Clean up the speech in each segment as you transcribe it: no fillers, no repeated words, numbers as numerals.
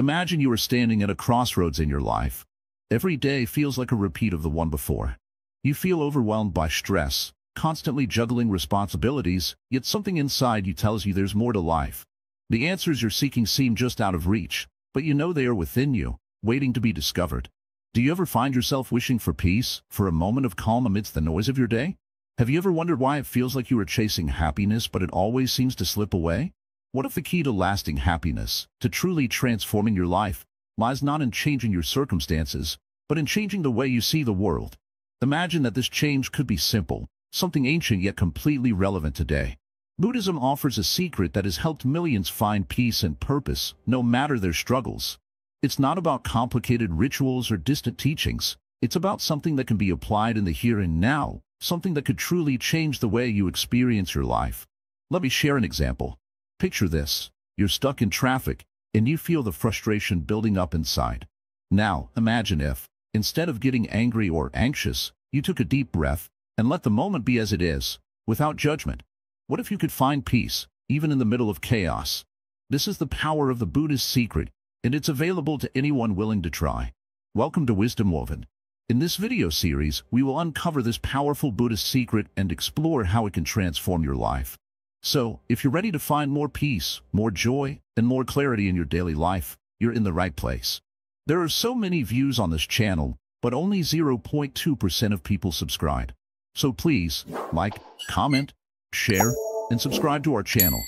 Imagine you are standing at a crossroads in your life. Every day feels like a repeat of the one before. You feel overwhelmed by stress, constantly juggling responsibilities, yet something inside you tells you there's more to life. The answers you're seeking seem just out of reach, but you know they are within you, waiting to be discovered. Do you ever find yourself wishing for peace, for a moment of calm amidst the noise of your day? Have you ever wondered why it feels like you are chasing happiness but it always seems to slip away? What if the key to lasting happiness, to truly transforming your life, lies not in changing your circumstances, but in changing the way you see the world? Imagine that this change could be simple, something ancient yet completely relevant today. Buddhism offers a secret that has helped millions find peace and purpose, no matter their struggles. It's not about complicated rituals or distant teachings. It's about something that can be applied in the here and now, something that could truly change the way you experience your life. Let me share an example. Picture this. You're stuck in traffic, and you feel the frustration building up inside. Now, imagine if, instead of getting angry or anxious, you took a deep breath and let the moment be as it is, without judgment. What if you could find peace, even in the middle of chaos? This is the power of the Buddhist secret, and it's available to anyone willing to try. Welcome to Wisdom Woven. In this video series, we will uncover this powerful Buddhist secret and explore how it can transform your life. So, if you're ready to find more peace, more joy, and more clarity in your daily life, you're in the right place. There are so many views on this channel, but only 0.2% of people subscribe. So please, like, comment, share, and subscribe to our channel.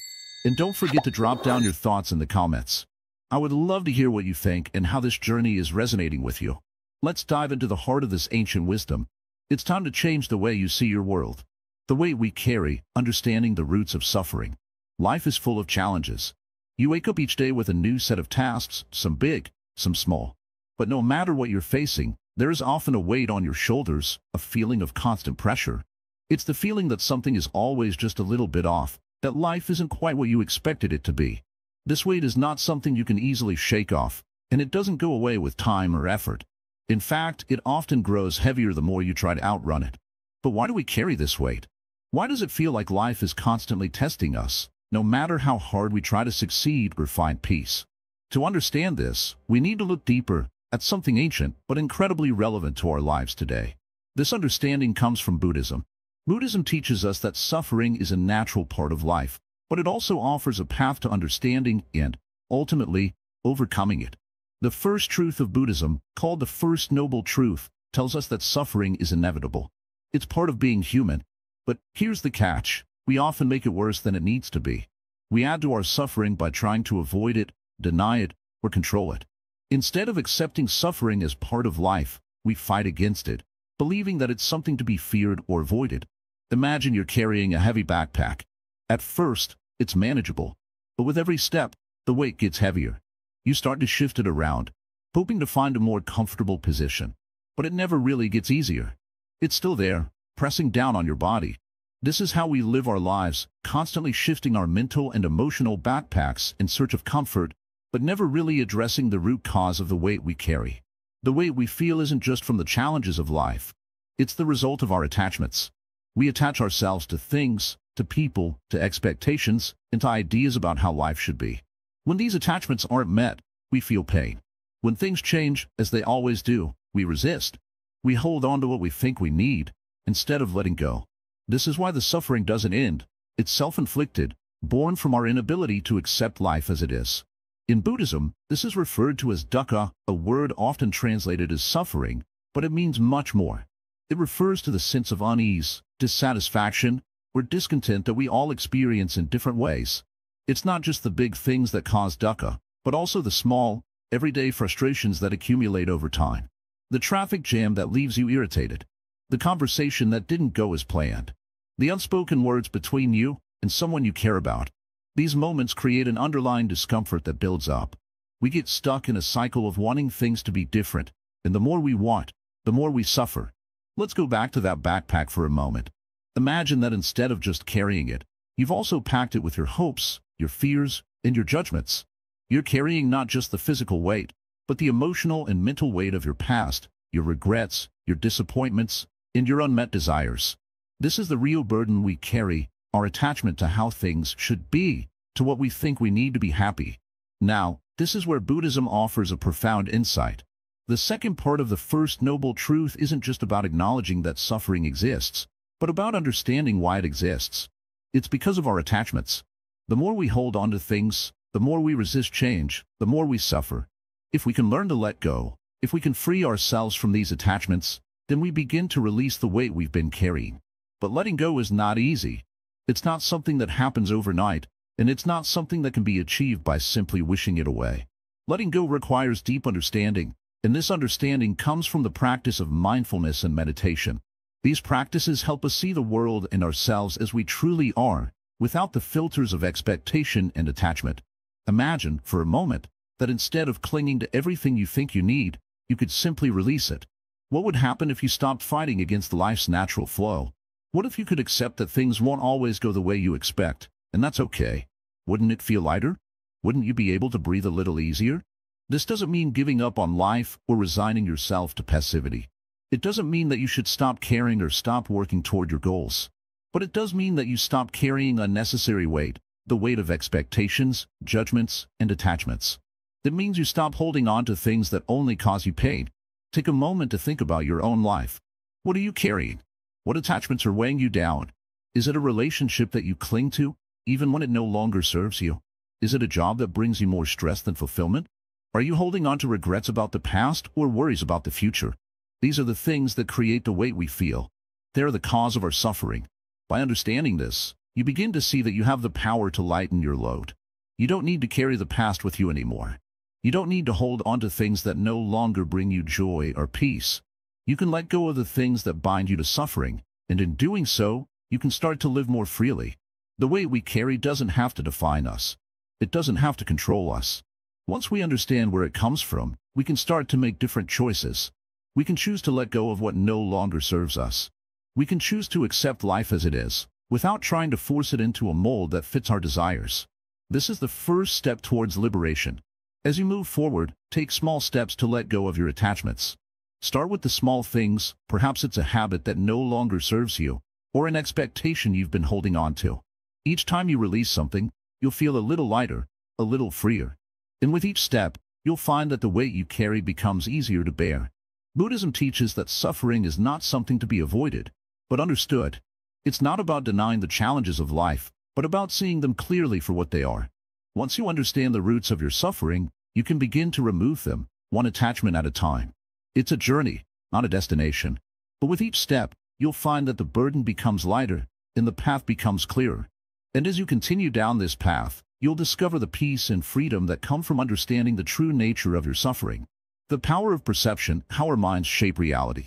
And don't forget to drop down your thoughts in the comments. I would love to hear what you think and how this journey is resonating with you. Let's dive into the heart of this ancient wisdom. It's time to change the way you see your world. The weight we carry, understanding the roots of suffering. Life is full of challenges. You wake up each day with a new set of tasks, some big, some small. But no matter what you're facing, there is often a weight on your shoulders, a feeling of constant pressure. It's the feeling that something is always just a little bit off, that life isn't quite what you expected it to be. This weight is not something you can easily shake off, and it doesn't go away with time or effort. In fact, it often grows heavier the more you try to outrun it. But why do we carry this weight? Why does it feel like life is constantly testing us, no matter how hard we try to succeed or find peace? To understand this, we need to look deeper at something ancient but incredibly relevant to our lives today. This understanding comes from Buddhism. Buddhism teaches us that suffering is a natural part of life, but it also offers a path to understanding and, ultimately, overcoming it. The first truth of Buddhism, called the First Noble Truth, tells us that suffering is inevitable. It's part of being human. But here's the catch. We often make it worse than it needs to be. We add to our suffering by trying to avoid it, deny it, or control it. Instead of accepting suffering as part of life, we fight against it, believing that it's something to be feared or avoided. Imagine you're carrying a heavy backpack. At first, it's manageable, but with every step, the weight gets heavier. You start to shift it around, hoping to find a more comfortable position. But it never really gets easier. It's still there, pressing down on your body. This is how we live our lives, constantly shifting our mental and emotional backpacks in search of comfort, but never really addressing the root cause of the weight we carry. The weight we feel isn't just from the challenges of life. It's the result of our attachments. We attach ourselves to things, to people, to expectations, and to ideas about how life should be. When these attachments aren't met, we feel pain. When things change, as they always do, we resist. We hold on to what we think we need, instead of letting go. This is why the suffering doesn't end. It's self-inflicted, born from our inability to accept life as it is. In Buddhism, this is referred to as dukkha, a word often translated as suffering, but it means much more. It refers to the sense of unease, dissatisfaction, or discontent that we all experience in different ways. It's not just the big things that cause dukkha, but also the small, everyday frustrations that accumulate over time. The traffic jam that leaves you irritated. The conversation that didn't go as planned. The unspoken words between you and someone you care about. These moments create an underlying discomfort that builds up. We get stuck in a cycle of wanting things to be different, and the more we want, the more we suffer. Let's go back to that backpack for a moment. Imagine that instead of just carrying it, you've also packed it with your hopes, your fears, and your judgments. You're carrying not just the physical weight, but the emotional and mental weight of your past, your regrets, your disappointments, and your unmet desires. This is the real burden we carry, our attachment to how things should be, to what we think we need to be happy. Now, This is where Buddhism offers a profound insight. The second part of the first noble truth isn't just about acknowledging that suffering exists, but about understanding why it exists. It's because of our attachments. The more we hold on to things, the more we resist change, the more we suffer. If we can learn to let go, if we can free ourselves from these attachments, then we begin to release the weight we've been carrying. But letting go is not easy. It's not something that happens overnight, and it's not something that can be achieved by simply wishing it away. Letting go requires deep understanding, and this understanding comes from the practice of mindfulness and meditation. These practices help us see the world and ourselves as we truly are, without the filters of expectation and attachment. Imagine, for a moment, that instead of clinging to everything you think you need, you could simply release it. What would happen if you stopped fighting against life's natural flow? What if you could accept that things won't always go the way you expect, and that's okay? Wouldn't it feel lighter? Wouldn't you be able to breathe a little easier? This doesn't mean giving up on life or resigning yourself to passivity. It doesn't mean that you should stop caring or stop working toward your goals. But it does mean that you stop carrying unnecessary weight, the weight of expectations, judgments, and attachments. It means you stop holding on to things that only cause you pain. Take a moment to think about your own life. What are you carrying? What attachments are weighing you down? Is it a relationship that you cling to, even when it no longer serves you? Is it a job that brings you more stress than fulfillment? Are you holding on to regrets about the past or worries about the future? These are the things that create the weight we feel. They are the cause of our suffering. By understanding this, you begin to see that you have the power to lighten your load. You don't need to carry the past with you anymore. You don't need to hold on to things that no longer bring you joy or peace. You can let go of the things that bind you to suffering, and in doing so, you can start to live more freely. The weight we carry doesn't have to define us. It doesn't have to control us. Once we understand where it comes from, we can start to make different choices. We can choose to let go of what no longer serves us. We can choose to accept life as it is, without trying to force it into a mold that fits our desires. This is the first step towards liberation. As you move forward, take small steps to let go of your attachments. Start with the small things. Perhaps it's a habit that no longer serves you, or an expectation you've been holding on to. Each time you release something, you'll feel a little lighter, a little freer. And with each step, you'll find that the weight you carry becomes easier to bear. Buddhism teaches that suffering is not something to be avoided, but understood. It's not about denying the challenges of life, but about seeing them clearly for what they are. Once you understand the roots of your suffering, you can begin to remove them, one attachment at a time. It's a journey, not a destination. But with each step, you'll find that the burden becomes lighter, and the path becomes clearer. And as you continue down this path, you'll discover the peace and freedom that come from understanding the true nature of your suffering. The power of perception, how our minds shape reality.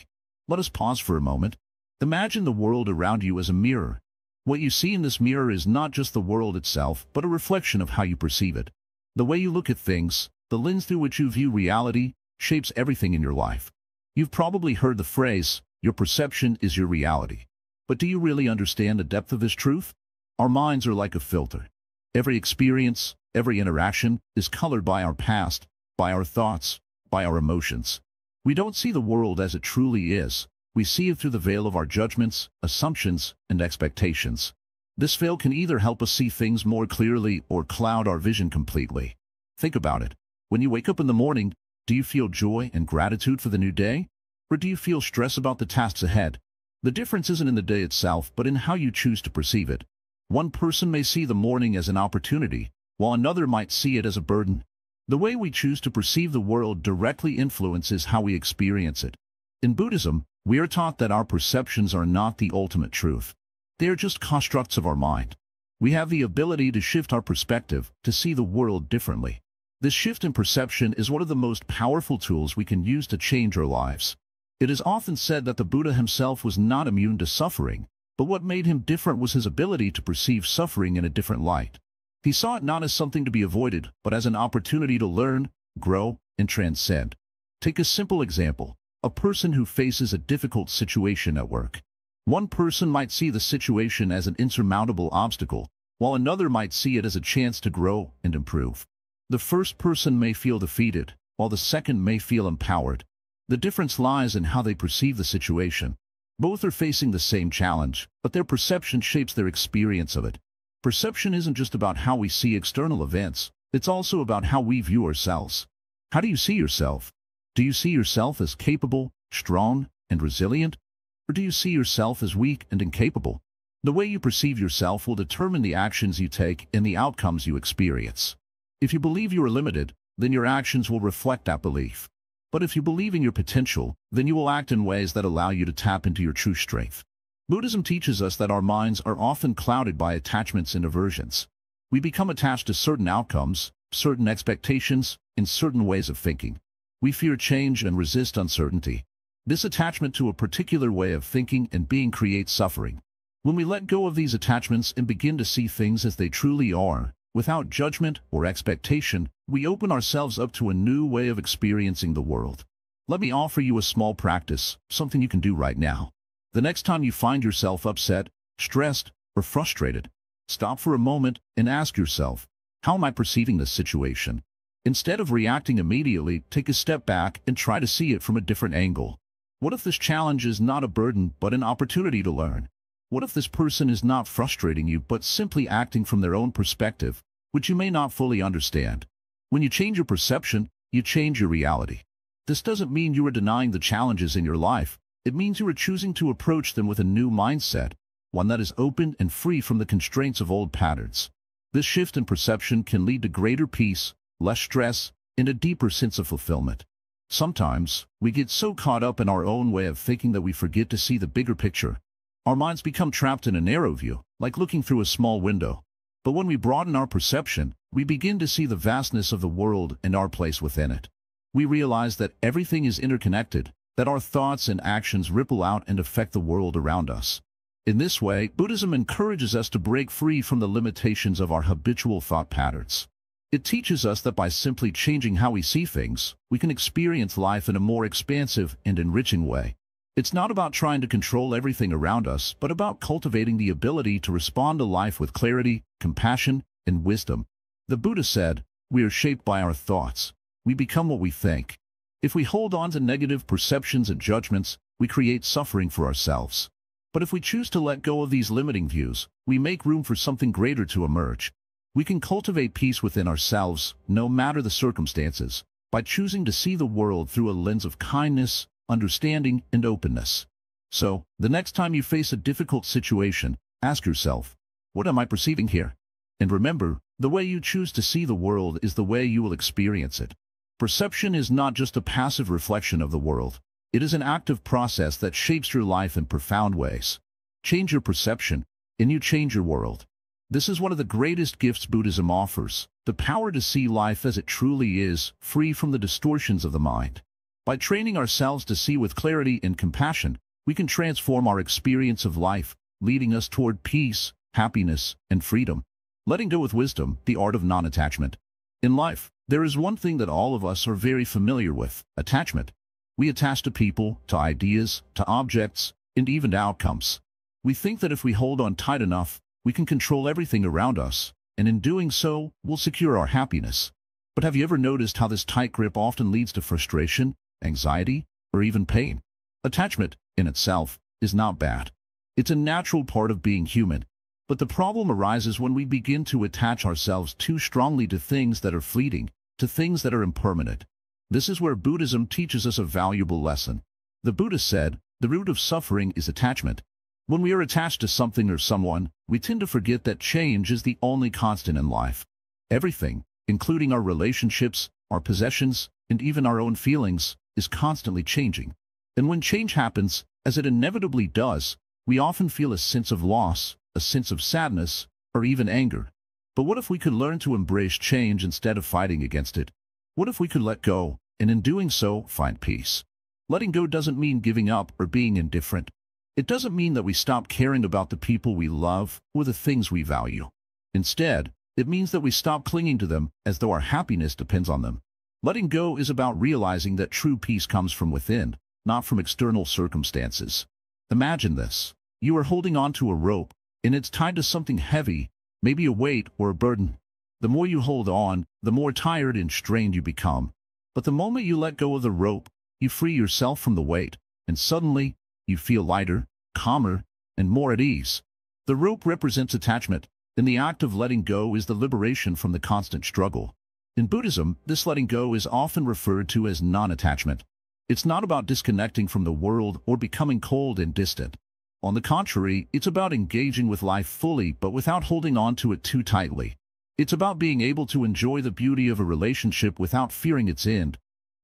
Let us pause for a moment. Imagine the world around you as a mirror. What you see in this mirror is not just the world itself, but a reflection of how you perceive it. The way you look at things, the lens through which you view reality, shapes everything in your life. You've probably heard the phrase, your perception is your reality. But do you really understand the depth of this truth? Our minds are like a filter. Every experience, every interaction is colored by our past, by our thoughts, by our emotions. We don't see the world as it truly is. We see it through the veil of our judgments, assumptions, and expectations. This veil can either help us see things more clearly or cloud our vision completely. Think about it. When you wake up in the morning, do you feel joy and gratitude for the new day? Or do you feel stress about the tasks ahead? The difference isn't in the day itself, but in how you choose to perceive it. One person may see the morning as an opportunity, while another might see it as a burden. The way we choose to perceive the world directly influences how we experience it. In Buddhism, we are taught that our perceptions are not the ultimate truth. They are just constructs of our mind. We have the ability to shift our perspective, to see the world differently. This shift in perception is one of the most powerful tools we can use to change our lives. It is often said that the Buddha himself was not immune to suffering, but what made him different was his ability to perceive suffering in a different light. He saw it not as something to be avoided, but as an opportunity to learn, grow, and transcend. Take a simple example, a person who faces a difficult situation at work. One person might see the situation as an insurmountable obstacle, while another might see it as a chance to grow and improve. The first person may feel defeated, while the second may feel empowered. The difference lies in how they perceive the situation. Both are facing the same challenge, but their perception shapes their experience of it. Perception isn't just about how we see external events, It's also about how we view ourselves. How do you see yourself? Do you see yourself as capable, strong, and resilient? Or do you see yourself as weak and incapable? The way you perceive yourself will determine the actions you take and the outcomes you experience. If you believe you are limited, then your actions will reflect that belief. But if you believe in your potential, then you will act in ways that allow you to tap into your true strength. Buddhism teaches us that our minds are often clouded by attachments and aversions. We become attached to certain outcomes, certain expectations, and certain ways of thinking. We fear change and resist uncertainty. This attachment to a particular way of thinking and being creates suffering. When we let go of these attachments and begin to see things as they truly are, without judgment or expectation, we open ourselves up to a new way of experiencing the world. Let me offer you a small practice, something you can do right now. The next time you find yourself upset, stressed, or frustrated, stop for a moment and ask yourself, how am I perceiving this situation? Instead of reacting immediately, take a step back and try to see it from a different angle. What if this challenge is not a burden but an opportunity to learn? What if this person is not frustrating you but simply acting from their own perspective, which you may not fully understand? When you change your perception, you change your reality. This doesn't mean you are denying the challenges in your life. It means you are choosing to approach them with a new mindset, one that is open and free from the constraints of old patterns. This shift in perception can lead to greater peace, less stress, and a deeper sense of fulfillment. Sometimes, we get so caught up in our own way of thinking that we forget to see the bigger picture. Our minds become trapped in a narrow view, like looking through a small window. But when we broaden our perception, we begin to see the vastness of the world and our place within it. We realize that everything is interconnected, that our thoughts and actions ripple out and affect the world around us. In this way, Buddhism encourages us to break free from the limitations of our habitual thought patterns. It teaches us that by simply changing how we see things, we can experience life in a more expansive and enriching way. It's not about trying to control everything around us, but about cultivating the ability to respond to life with clarity, compassion, and wisdom. The Buddha said, "We are shaped by our thoughts. We become what we think." If we hold on to negative perceptions and judgments, we create suffering for ourselves. But if we choose to let go of these limiting views, we make room for something greater to emerge. We can cultivate peace within ourselves, no matter the circumstances, by choosing to see the world through a lens of kindness, understanding, and openness. So, the next time you face a difficult situation, ask yourself, what am I perceiving here? And remember, the way you choose to see the world is the way you will experience it. Perception is not just a passive reflection of the world. It is an active process that shapes your life in profound ways. Change your perception, and you change your world. This is one of the greatest gifts Buddhism offers, the power to see life as it truly is, free from the distortions of the mind. By training ourselves to see with clarity and compassion, we can transform our experience of life, leading us toward peace, happiness, and freedom. Letting go with wisdom, the art of non-attachment. In life, there is one thing that all of us are very familiar with: attachment. We attach to people, to ideas, to objects, and even to outcomes. We think that if we hold on tight enough, we can control everything around us, and in doing so, we'll secure our happiness. But have you ever noticed how this tight grip often leads to frustration, anxiety, or even pain? Attachment, in itself, is not bad. It's a natural part of being human. But the problem arises when we begin to attach ourselves too strongly to things that are fleeting, to things that are impermanent. This is where Buddhism teaches us a valuable lesson. The Buddha said, the root of suffering is attachment. When we are attached to something or someone, we tend to forget that change is the only constant in life. Everything, including our relationships, our possessions, and even our own feelings, is constantly changing. And when change happens, as it inevitably does, we often feel a sense of loss, a sense of sadness, or even anger. But what if we could learn to embrace change instead of fighting against it? What if we could let go, and in doing so, find peace? Letting go doesn't mean giving up or being indifferent. It doesn't mean that we stop caring about the people we love or the things we value. Instead, it means that we stop clinging to them as though our happiness depends on them. Letting go is about realizing that true peace comes from within, not from external circumstances. Imagine this. You are holding on to a rope, and it's tied to something heavy, maybe a weight or a burden. The more you hold on, the more tired and strained you become. But the moment you let go of the rope, you free yourself from the weight, and suddenly, you feel lighter, calmer, and more at ease. The rope represents attachment, and the act of letting go is the liberation from the constant struggle. In Buddhism, this letting go is often referred to as non-attachment. It's not about disconnecting from the world or becoming cold and distant. On the contrary, it's about engaging with life fully but without holding on to it too tightly. It's about being able to enjoy the beauty of a relationship without fearing its end,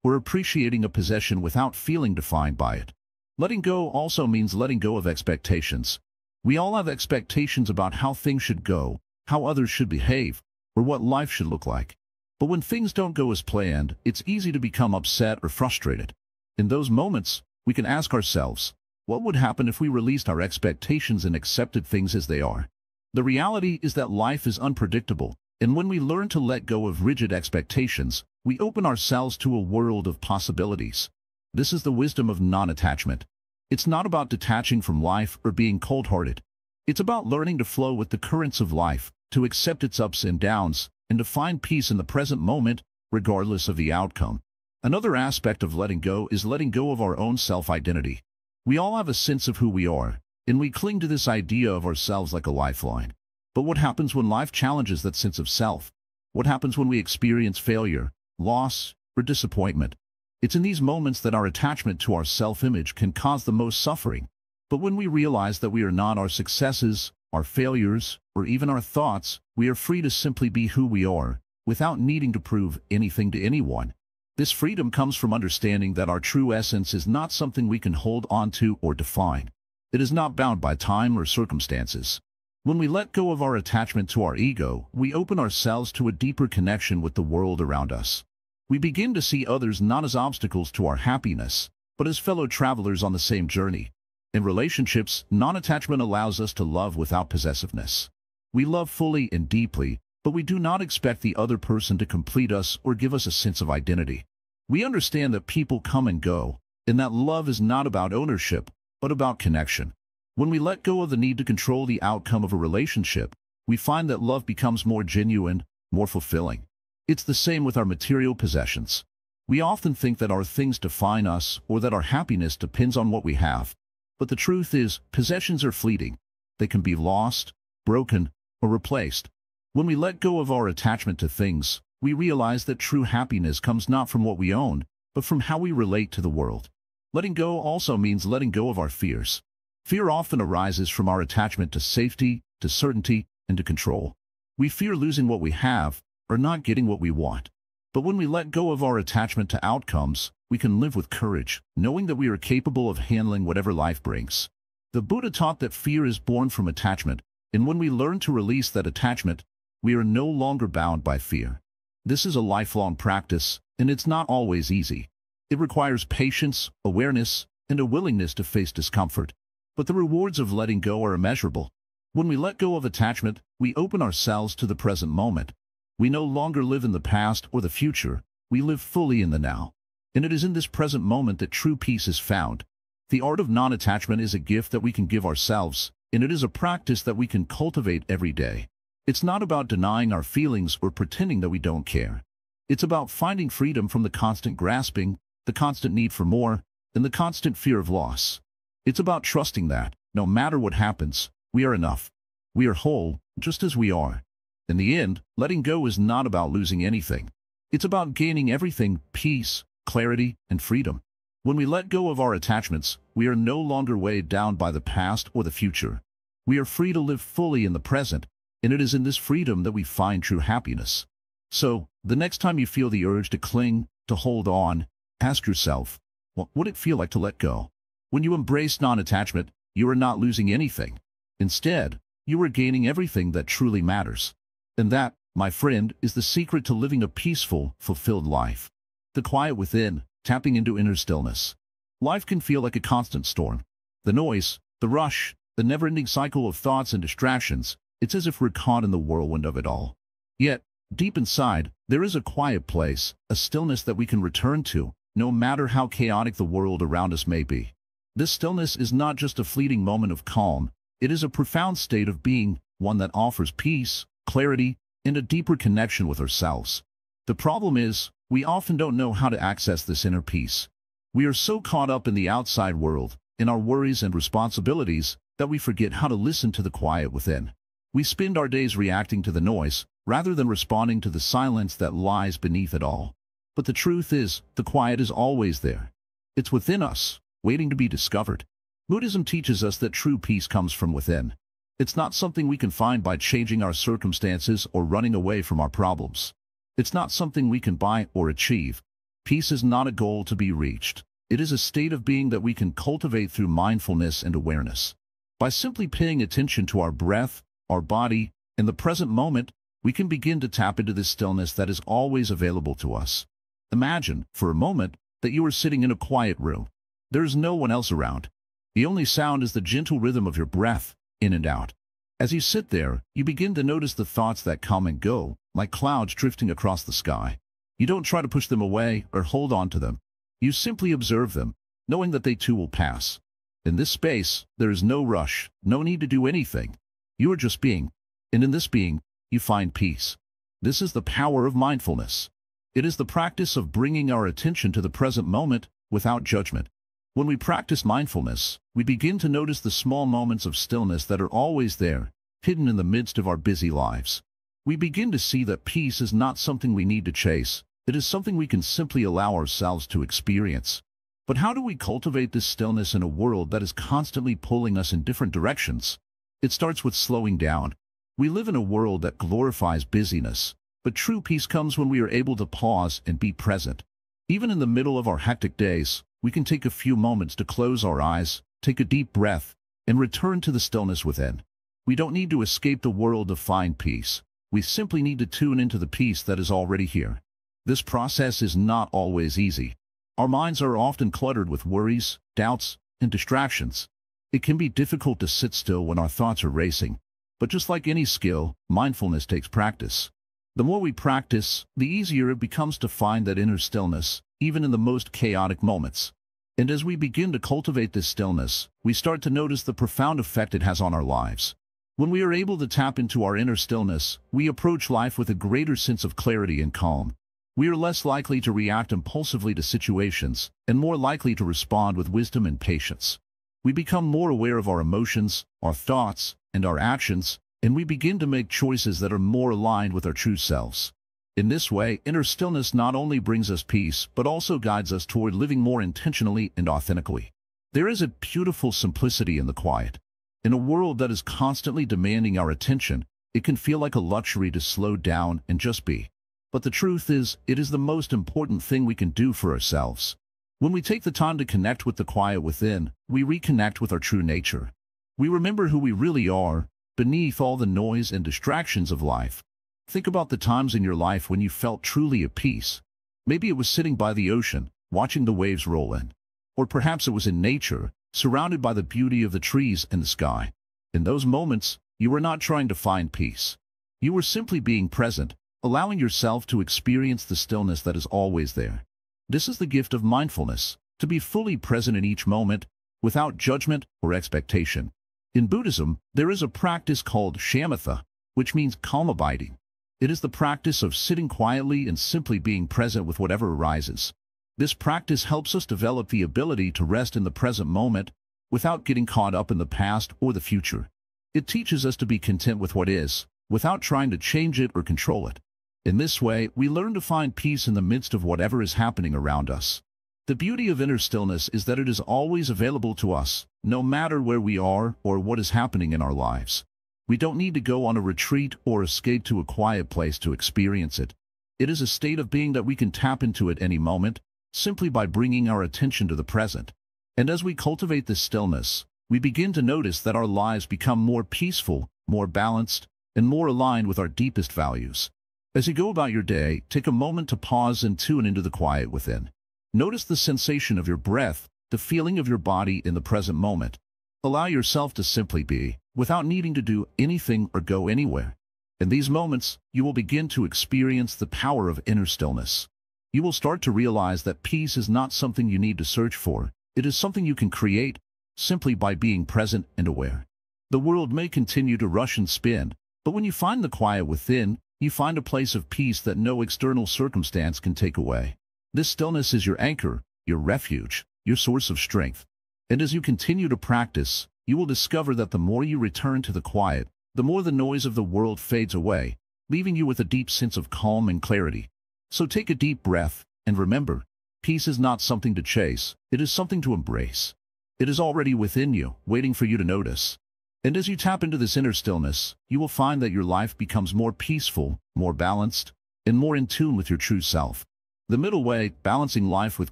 or appreciating a possession without feeling defined by it. Letting go also means letting go of expectations. We all have expectations about how things should go, how others should behave, or what life should look like. But when things don't go as planned, it's easy to become upset or frustrated. In those moments, we can ask ourselves, what would happen if we released our expectations and accepted things as they are? The reality is that life is unpredictable, and when we learn to let go of rigid expectations, we open ourselves to a world of possibilities. This is the wisdom of non-attachment. It's not about detaching from life or being cold-hearted. It's about learning to flow with the currents of life, to accept its ups and downs, and to find peace in the present moment, regardless of the outcome. Another aspect of letting go is letting go of our own self-identity. We all have a sense of who we are, and we cling to this idea of ourselves like a lifeline. But what happens when life challenges that sense of self? What happens when we experience failure, loss, or disappointment? It's in these moments that our attachment to our self-image can cause the most suffering. But when we realize that we are not our successes, our failures, or even our thoughts, we are free to simply be who we are, without needing to prove anything to anyone. This freedom comes from understanding that our true essence is not something we can hold on to or define. It is not bound by time or circumstances. When we let go of our attachment to our ego, we open ourselves to a deeper connection with the world around us. We begin to see others not as obstacles to our happiness, but as fellow travelers on the same journey. In relationships, non-attachment allows us to love without possessiveness. We love fully and deeply, but we do not expect the other person to complete us or give us a sense of identity. We understand that people come and go, and that love is not about ownership, but about connection. When we let go of the need to control the outcome of a relationship, we find that love becomes more genuine, more fulfilling. It's the same with our material possessions. We often think that our things define us or that our happiness depends on what we have. But the truth is, possessions are fleeting. They can be lost, broken, or replaced. When we let go of our attachment to things, we realize that true happiness comes not from what we own, but from how we relate to the world. Letting go also means letting go of our fears. Fear often arises from our attachment to safety, to certainty, and to control. We fear losing what we have, or not getting what we want. But when we let go of our attachment to outcomes, we can live with courage, knowing that we are capable of handling whatever life brings. The Buddha taught that fear is born from attachment, and when we learn to release that attachment, we are no longer bound by fear. This is a lifelong practice, and it's not always easy. It requires patience, awareness, and a willingness to face discomfort. But the rewards of letting go are immeasurable. When we let go of attachment, we open ourselves to the present moment. We no longer live in the past or the future. We live fully in the now. And it is in this present moment that true peace is found. The art of non-attachment is a gift that we can give ourselves, and it is a practice that we can cultivate every day. It's not about denying our feelings or pretending that we don't care. It's about finding freedom from the constant grasping, the constant need for more, and the constant fear of loss. It's about trusting that, no matter what happens, we are enough. We are whole, just as we are. In the end, letting go is not about losing anything. It's about gaining everything: peace, clarity, and freedom. When we let go of our attachments, we are no longer weighed down by the past or the future. We are free to live fully in the present, and it is in this freedom that we find true happiness. So, the next time you feel the urge to cling, to hold on, ask yourself, what would it feel like to let go? When you embrace non-attachment, you are not losing anything. Instead, you are gaining everything that truly matters. And that, my friend, is the secret to living a peaceful, fulfilled life. The quiet within, tapping into inner stillness. Life can feel like a constant storm. The noise, the rush, the never-ending cycle of thoughts and distractions, it's as if we're caught in the whirlwind of it all. Yet, deep inside, there is a quiet place, a stillness that we can return to, no matter how chaotic the world around us may be. This stillness is not just a fleeting moment of calm, it is a profound state of being, one that offers peace, clarity, and a deeper connection with ourselves. The problem is, we often don't know how to access this inner peace. We are so caught up in the outside world, in our worries and responsibilities, that we forget how to listen to the quiet within. We spend our days reacting to the noise, rather than responding to the silence that lies beneath it all. But the truth is, the quiet is always there. It's within us, waiting to be discovered. Buddhism teaches us that true peace comes from within. It's not something we can find by changing our circumstances or running away from our problems. It's not something we can buy or achieve. Peace is not a goal to be reached. It is a state of being that we can cultivate through mindfulness and awareness. By simply paying attention to our breath, our body, and the present moment, we can begin to tap into this stillness that is always available to us. Imagine, for a moment, that you are sitting in a quiet room. There is no one else around. The only sound is the gentle rhythm of your breath, in and out. As you sit there, you begin to notice the thoughts that come and go, like clouds drifting across the sky. You don't try to push them away or hold on to them. You simply observe them, knowing that they too will pass. In this space, there is no rush, no need to do anything. You are just being, and in this being, you find peace. This is the power of mindfulness. It is the practice of bringing our attention to the present moment without judgment. When we practice mindfulness, we begin to notice the small moments of stillness that are always there, hidden in the midst of our busy lives. We begin to see that peace is not something we need to chase. It is something we can simply allow ourselves to experience. But how do we cultivate this stillness in a world that is constantly pulling us in different directions? It starts with slowing down. We live in a world that glorifies busyness, but true peace comes when we are able to pause and be present. Even in the middle of our hectic days, we can take a few moments to close our eyes, take a deep breath, and return to the stillness within. We don't need to escape the world to find peace. We simply need to tune into the peace that is already here. This process is not always easy. Our minds are often cluttered with worries, doubts, and distractions. It can be difficult to sit still when our thoughts are racing. But just like any skill, mindfulness takes practice. The more we practice, the easier it becomes to find that inner stillness, even in the most chaotic moments. And as we begin to cultivate this stillness, we start to notice the profound effect it has on our lives. When we are able to tap into our inner stillness, we approach life with a greater sense of clarity and calm. We are less likely to react impulsively to situations, and more likely to respond with wisdom and patience. We become more aware of our emotions, our thoughts, and our actions, and we begin to make choices that are more aligned with our true selves. In this way, inner stillness not only brings us peace, but also guides us toward living more intentionally and authentically. There is a beautiful simplicity in the quiet. In a world that is constantly demanding our attention, it can feel like a luxury to slow down and just be. But the truth is, it is the most important thing we can do for ourselves. When we take the time to connect with the quiet within, we reconnect with our true nature. We remember who we really are, beneath all the noise and distractions of life. Think about the times in your life when you felt truly at peace. Maybe it was sitting by the ocean, watching the waves roll in. Or perhaps it was in nature, surrounded by the beauty of the trees and the sky. In those moments, you were not trying to find peace. You were simply being present, allowing yourself to experience the stillness that is always there. This is the gift of mindfulness, to be fully present in each moment, without judgment or expectation. In Buddhism, there is a practice called shamatha, which means calm abiding. It is the practice of sitting quietly and simply being present with whatever arises. This practice helps us develop the ability to rest in the present moment without getting caught up in the past or the future. It teaches us to be content with what is, without trying to change it or control it. In this way, we learn to find peace in the midst of whatever is happening around us. The beauty of inner stillness is that it is always available to us, no matter where we are or what is happening in our lives. We don't need to go on a retreat or escape to a quiet place to experience it. It is a state of being that we can tap into at any moment, simply by bringing our attention to the present. And as we cultivate this stillness, we begin to notice that our lives become more peaceful, more balanced, and more aligned with our deepest values. As you go about your day, take a moment to pause and tune into the quiet within. Notice the sensation of your breath, the feeling of your body in the present moment. Allow yourself to simply be, without needing to do anything or go anywhere. In these moments, you will begin to experience the power of inner stillness. You will start to realize that peace is not something you need to search for. It is something you can create, simply by being present and aware. The world may continue to rush and spin, but when you find the quiet within, you find a place of peace that no external circumstance can take away. This stillness is your anchor, your refuge, your source of strength. And as you continue to practice, you will discover that the more you return to the quiet, the more the noise of the world fades away, leaving you with a deep sense of calm and clarity. So take a deep breath, and remember, peace is not something to chase, it is something to embrace. It is already within you, waiting for you to notice. And as you tap into this inner stillness, you will find that your life becomes more peaceful, more balanced, and more in tune with your true self. The middle way, balancing life with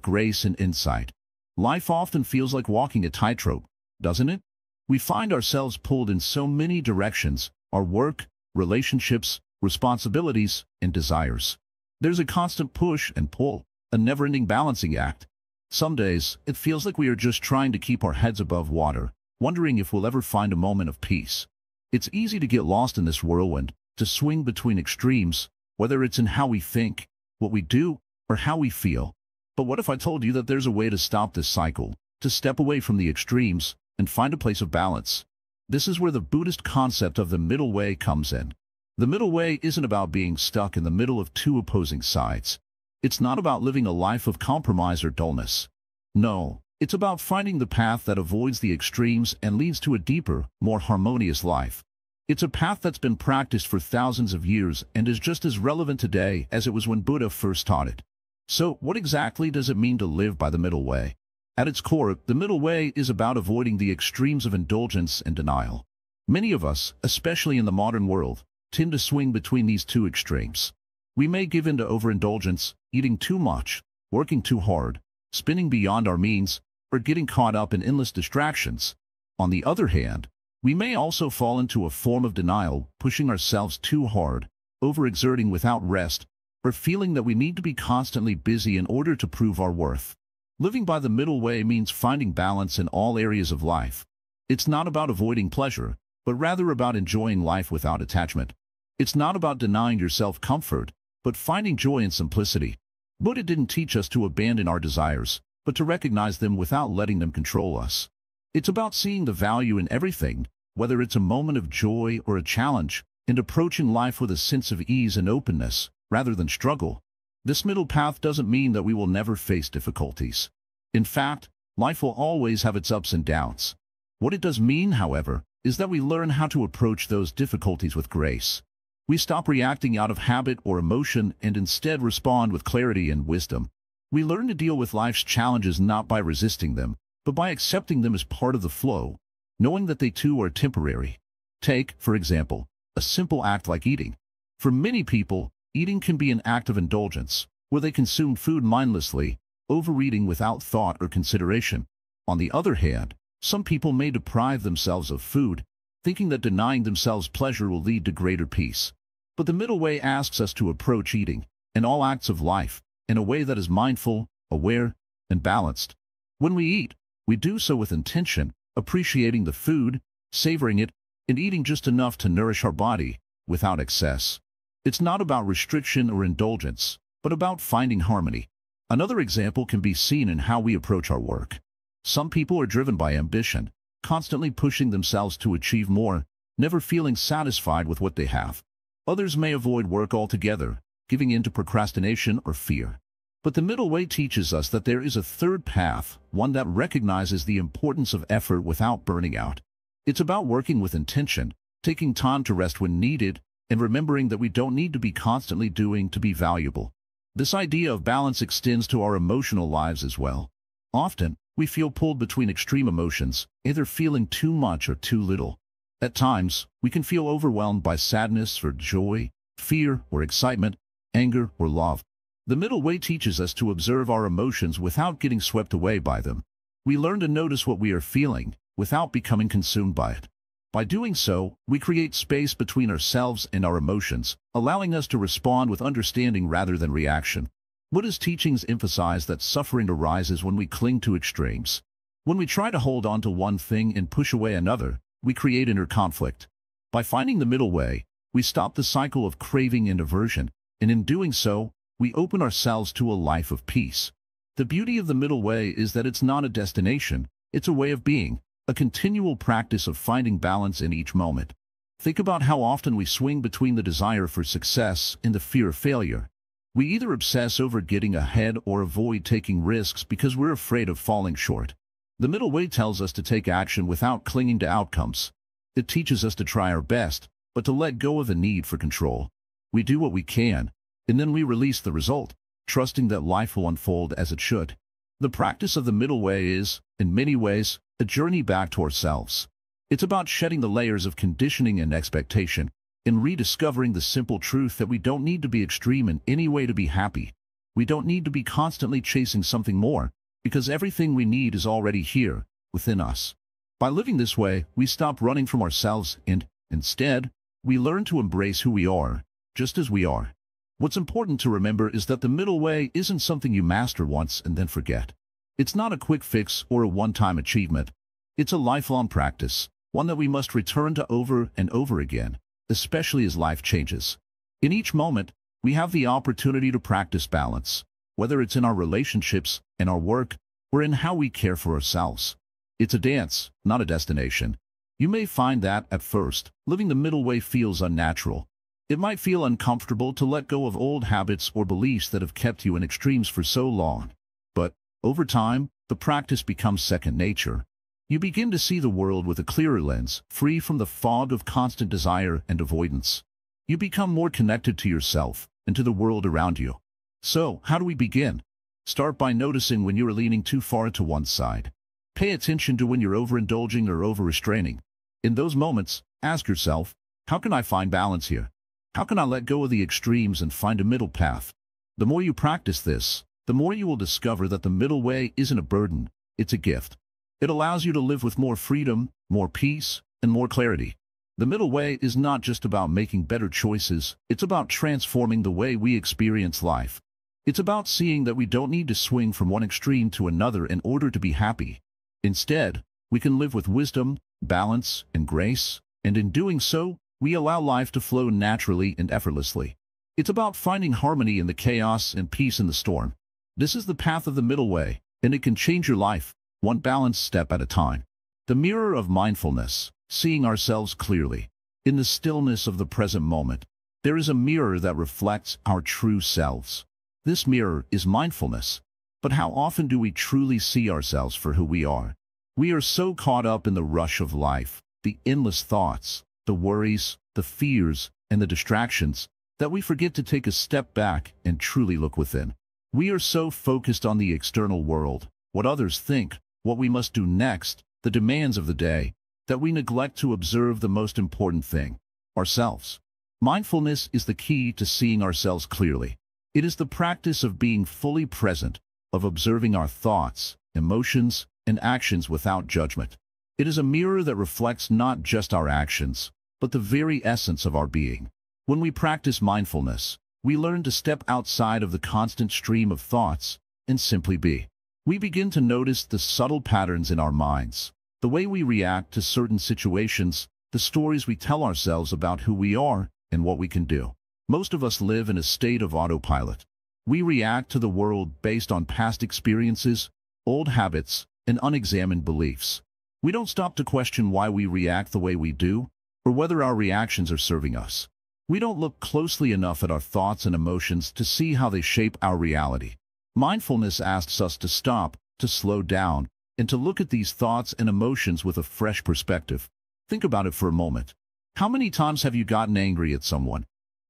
grace and insight. Life often feels like walking a tightrope, doesn't it? We find ourselves pulled in so many directions, our work, relationships, responsibilities, and desires. There's a constant push and pull, a never-ending balancing act. Some days, it feels like we are just trying to keep our heads above water, wondering if we'll ever find a moment of peace. It's easy to get lost in this whirlwind, to swing between extremes, whether it's in how we think, what we do, or how we feel. But what if I told you that there's a way to stop this cycle, to step away from the extremes, and find a place of balance? This is where the Buddhist concept of the middle way comes in. The middle way isn't about being stuck in the middle of two opposing sides. It's not about living a life of compromise or dullness. No, it's about finding the path that avoids the extremes and leads to a deeper, more harmonious life. It's a path that's been practiced for thousands of years and is just as relevant today as it was when Buddha first taught it. So, what exactly does it mean to live by the middle way? At its core, the middle way is about avoiding the extremes of indulgence and denial. Many of us, especially in the modern world, tend to swing between these two extremes. We may give in to overindulgence, eating too much, working too hard, spending beyond our means, or getting caught up in endless distractions. On the other hand, we may also fall into a form of denial, pushing ourselves too hard, overexerting without rest, or feeling that we need to be constantly busy in order to prove our worth. Living by the middle way means finding balance in all areas of life. It's not about avoiding pleasure, but rather about enjoying life without attachment. It's not about denying yourself comfort, but finding joy in simplicity. Buddha didn't teach us to abandon our desires, but to recognize them without letting them control us. It's about seeing the value in everything, whether it's a moment of joy or a challenge, and approaching life with a sense of ease and openness, rather than struggle. This middle path doesn't mean that we will never face difficulties. In fact, life will always have its ups and downs. What it does mean, however, is that we learn how to approach those difficulties with grace. We stop reacting out of habit or emotion and instead respond with clarity and wisdom. We learn to deal with life's challenges not by resisting them, but by accepting them as part of the flow, knowing that they too are temporary. Take, for example, a simple act like eating. For many people, eating can be an act of indulgence, where they consume food mindlessly, overeating without thought or consideration. On the other hand, some people may deprive themselves of food, thinking that denying themselves pleasure will lead to greater peace. But the middle way asks us to approach eating, and all acts of life, in a way that is mindful, aware, and balanced. When we eat, we do so with intention, appreciating the food, savoring it, and eating just enough to nourish our body, without excess. It's not about restriction or indulgence, but about finding harmony. Another example can be seen in how we approach our work. Some people are driven by ambition, constantly pushing themselves to achieve more, never feeling satisfied with what they have. Others may avoid work altogether, giving in to procrastination or fear. But the middle way teaches us that there is a third path, one that recognizes the importance of effort without burning out. It's about working with intention, taking time to rest when needed, and remembering that we don't need to be constantly doing to be valuable. This idea of balance extends to our emotional lives as well. Often, we feel pulled between extreme emotions, either feeling too much or too little. At times, we can feel overwhelmed by sadness or joy, fear or excitement, anger or love. The middle way teaches us to observe our emotions without getting swept away by them. We learn to notice what we are feeling, without becoming consumed by it. By doing so, we create space between ourselves and our emotions, allowing us to respond with understanding rather than reaction. Buddha's teachings emphasize that suffering arises when we cling to extremes. When we try to hold on to one thing and push away another, we create inner conflict. By finding the middle way, we stop the cycle of craving and aversion, and in doing so, we open ourselves to a life of peace. The beauty of the middle way is that it's not a destination, it's a way of being, a continual practice of finding balance in each moment. Think about how often we swing between the desire for success and the fear of failure. We either obsess over getting ahead or avoid taking risks because we're afraid of falling short. The middle way tells us to take action without clinging to outcomes. It teaches us to try our best, but to let go of the need for control. We do what we can, and then we release the result, trusting that life will unfold as it should. The practice of the middle way is, in many ways, a journey back to ourselves. It's about shedding the layers of conditioning and expectation, and rediscovering the simple truth that we don't need to be extreme in any way to be happy. We don't need to be constantly chasing something more, because everything we need is already here, within us. By living this way, we stop running from ourselves and, instead, we learn to embrace who we are, just as we are. What's important to remember is that the middle way isn't something you master once and then forget. It's not a quick fix or a one-time achievement. It's a lifelong practice, one that we must return to over and over again, especially as life changes. In each moment, we have the opportunity to practice balance, whether it's in our relationships, in our work, or in how we care for ourselves. It's a dance, not a destination. You may find that, at first, living the middle way feels unnatural. It might feel uncomfortable to let go of old habits or beliefs that have kept you in extremes for so long. But, over time, the practice becomes second nature. You begin to see the world with a clearer lens, free from the fog of constant desire and avoidance. You become more connected to yourself and to the world around you. So, how do we begin? Start by noticing when you're leaning too far to one side. Pay attention to when you're overindulging or over-restraining. In those moments, ask yourself, how can I find balance here? How can I let go of the extremes and find a middle path? The more you practice this, the more you will discover that the middle way isn't a burden, it's a gift. It allows you to live with more freedom, more peace, and more clarity. The middle way is not just about making better choices, it's about transforming the way we experience life. It's about seeing that we don't need to swing from one extreme to another in order to be happy. Instead, we can live with wisdom, balance, and grace, and in doing so, we allow life to flow naturally and effortlessly. It's about finding harmony in the chaos and peace in the storm. This is the path of the middle way, and it can change your life, one balanced step at a time. The mirror of mindfulness, seeing ourselves clearly. In the stillness of the present moment, there is a mirror that reflects our true selves. This mirror is mindfulness. But how often do we truly see ourselves for who we are? We are so caught up in the rush of life, the endless thoughts, the worries, the fears, and the distractions, that we forget to take a step back and truly look within. We are so focused on the external world, what others think, what we must do next, the demands of the day, that we neglect to observe the most important thing, ourselves. Mindfulness is the key to seeing ourselves clearly. It is the practice of being fully present, of observing our thoughts, emotions, and actions without judgment. It is a mirror that reflects not just our actions, but the very essence of our being. When we practice mindfulness, we learn to step outside of the constant stream of thoughts and simply be. We begin to notice the subtle patterns in our minds, the way we react to certain situations, the stories we tell ourselves about who we are and what we can do. Most of us live in a state of autopilot. We react to the world based on past experiences, old habits, and unexamined beliefs. We don't stop to question why we react the way we do, or whether our reactions are serving us. We don't look closely enough at our thoughts and emotions to see how they shape our reality. Mindfulness asks us to stop, to slow down, and to look at these thoughts and emotions with a fresh perspective. Think about it for a moment. How many times have you gotten angry at someone,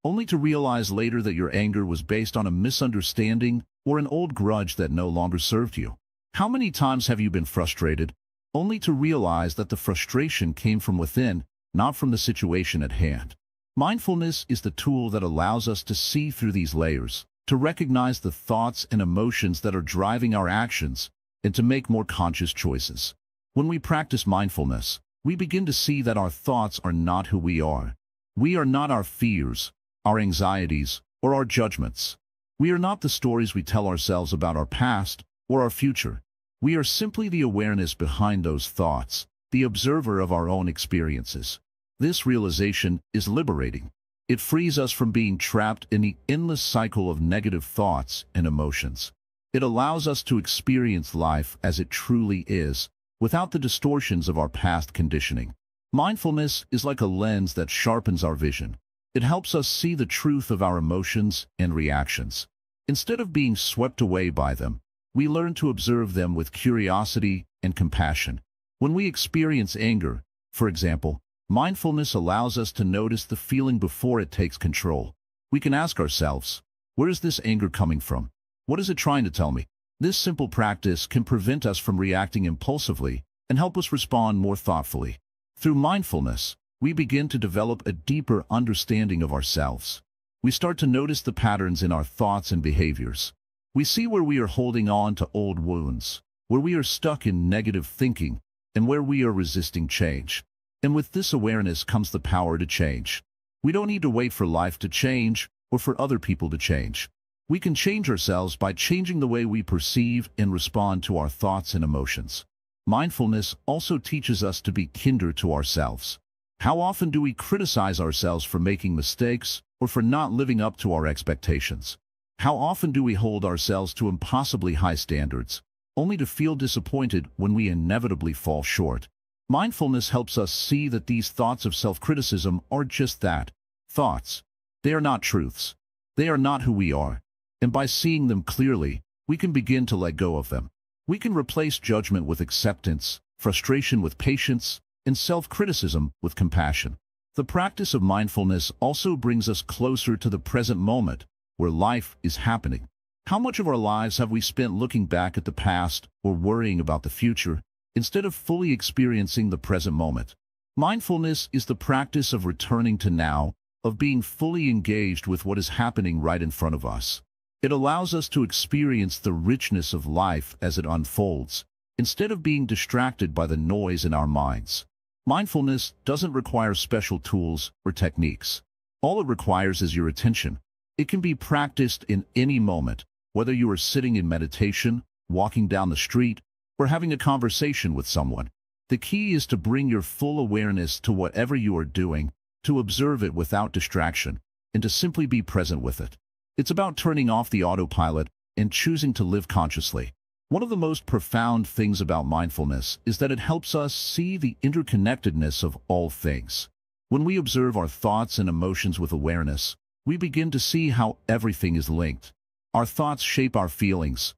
only to realize later that your anger was based on a misunderstanding or an old grudge that no longer served you? How many times have you been frustrated, only to realize that the frustration came from within, not from the situation at hand? Mindfulness is the tool that allows us to see through these layers, to recognize the thoughts and emotions that are driving our actions, and to make more conscious choices. When we practice mindfulness, we begin to see that our thoughts are not who we are. We are not our fears, our anxieties, or our judgments. We are not the stories we tell ourselves about our past or our future. We are simply the awareness behind those thoughts, the observer of our own experiences. This realization is liberating. It frees us from being trapped in the endless cycle of negative thoughts and emotions. It allows us to experience life as it truly is, without the distortions of our past conditioning. Mindfulness is like a lens that sharpens our vision. It helps us see the truth of our emotions and reactions. Instead of being swept away by them, we learn to observe them with curiosity and compassion. When we experience anger, for example, mindfulness allows us to notice the feeling before it takes control. We can ask ourselves, where is this anger coming from? What is it trying to tell me? This simple practice can prevent us from reacting impulsively and help us respond more thoughtfully. Through mindfulness, we begin to develop a deeper understanding of ourselves. We start to notice the patterns in our thoughts and behaviors. We see where we are holding on to old wounds, where we are stuck in negative thinking, and where we are resisting change. And with this awareness comes the power to change. We don't need to wait for life to change or for other people to change. We can change ourselves by changing the way we perceive and respond to our thoughts and emotions. Mindfulness also teaches us to be kinder to ourselves. How often do we criticize ourselves for making mistakes or for not living up to our expectations? How often do we hold ourselves to impossibly high standards, only to feel disappointed when we inevitably fall short? Mindfulness helps us see that these thoughts of self-criticism are just that, thoughts. They are not truths. They are not who we are. And by seeing them clearly, we can begin to let go of them. We can replace judgment with acceptance, frustration with patience, and self-criticism with compassion. The practice of mindfulness also brings us closer to the present moment, where life is happening. How much of our lives have we spent looking back at the past or worrying about the future, instead of fully experiencing the present moment? Mindfulness is the practice of returning to now, of being fully engaged with what is happening right in front of us. It allows us to experience the richness of life as it unfolds, instead of being distracted by the noise in our minds. Mindfulness doesn't require special tools or techniques. All it requires is your attention. It can be practiced in any moment, whether you are sitting in meditation, walking down the street, or having a conversation with someone. The key is to bring your full awareness to whatever you are doing, to observe it without distraction, and to simply be present with it. It's about turning off the autopilot and choosing to live consciously. One of the most profound things about mindfulness is that it helps us see the interconnectedness of all things. When we observe our thoughts and emotions with awareness, we begin to see how everything is linked. Our thoughts shape our feelings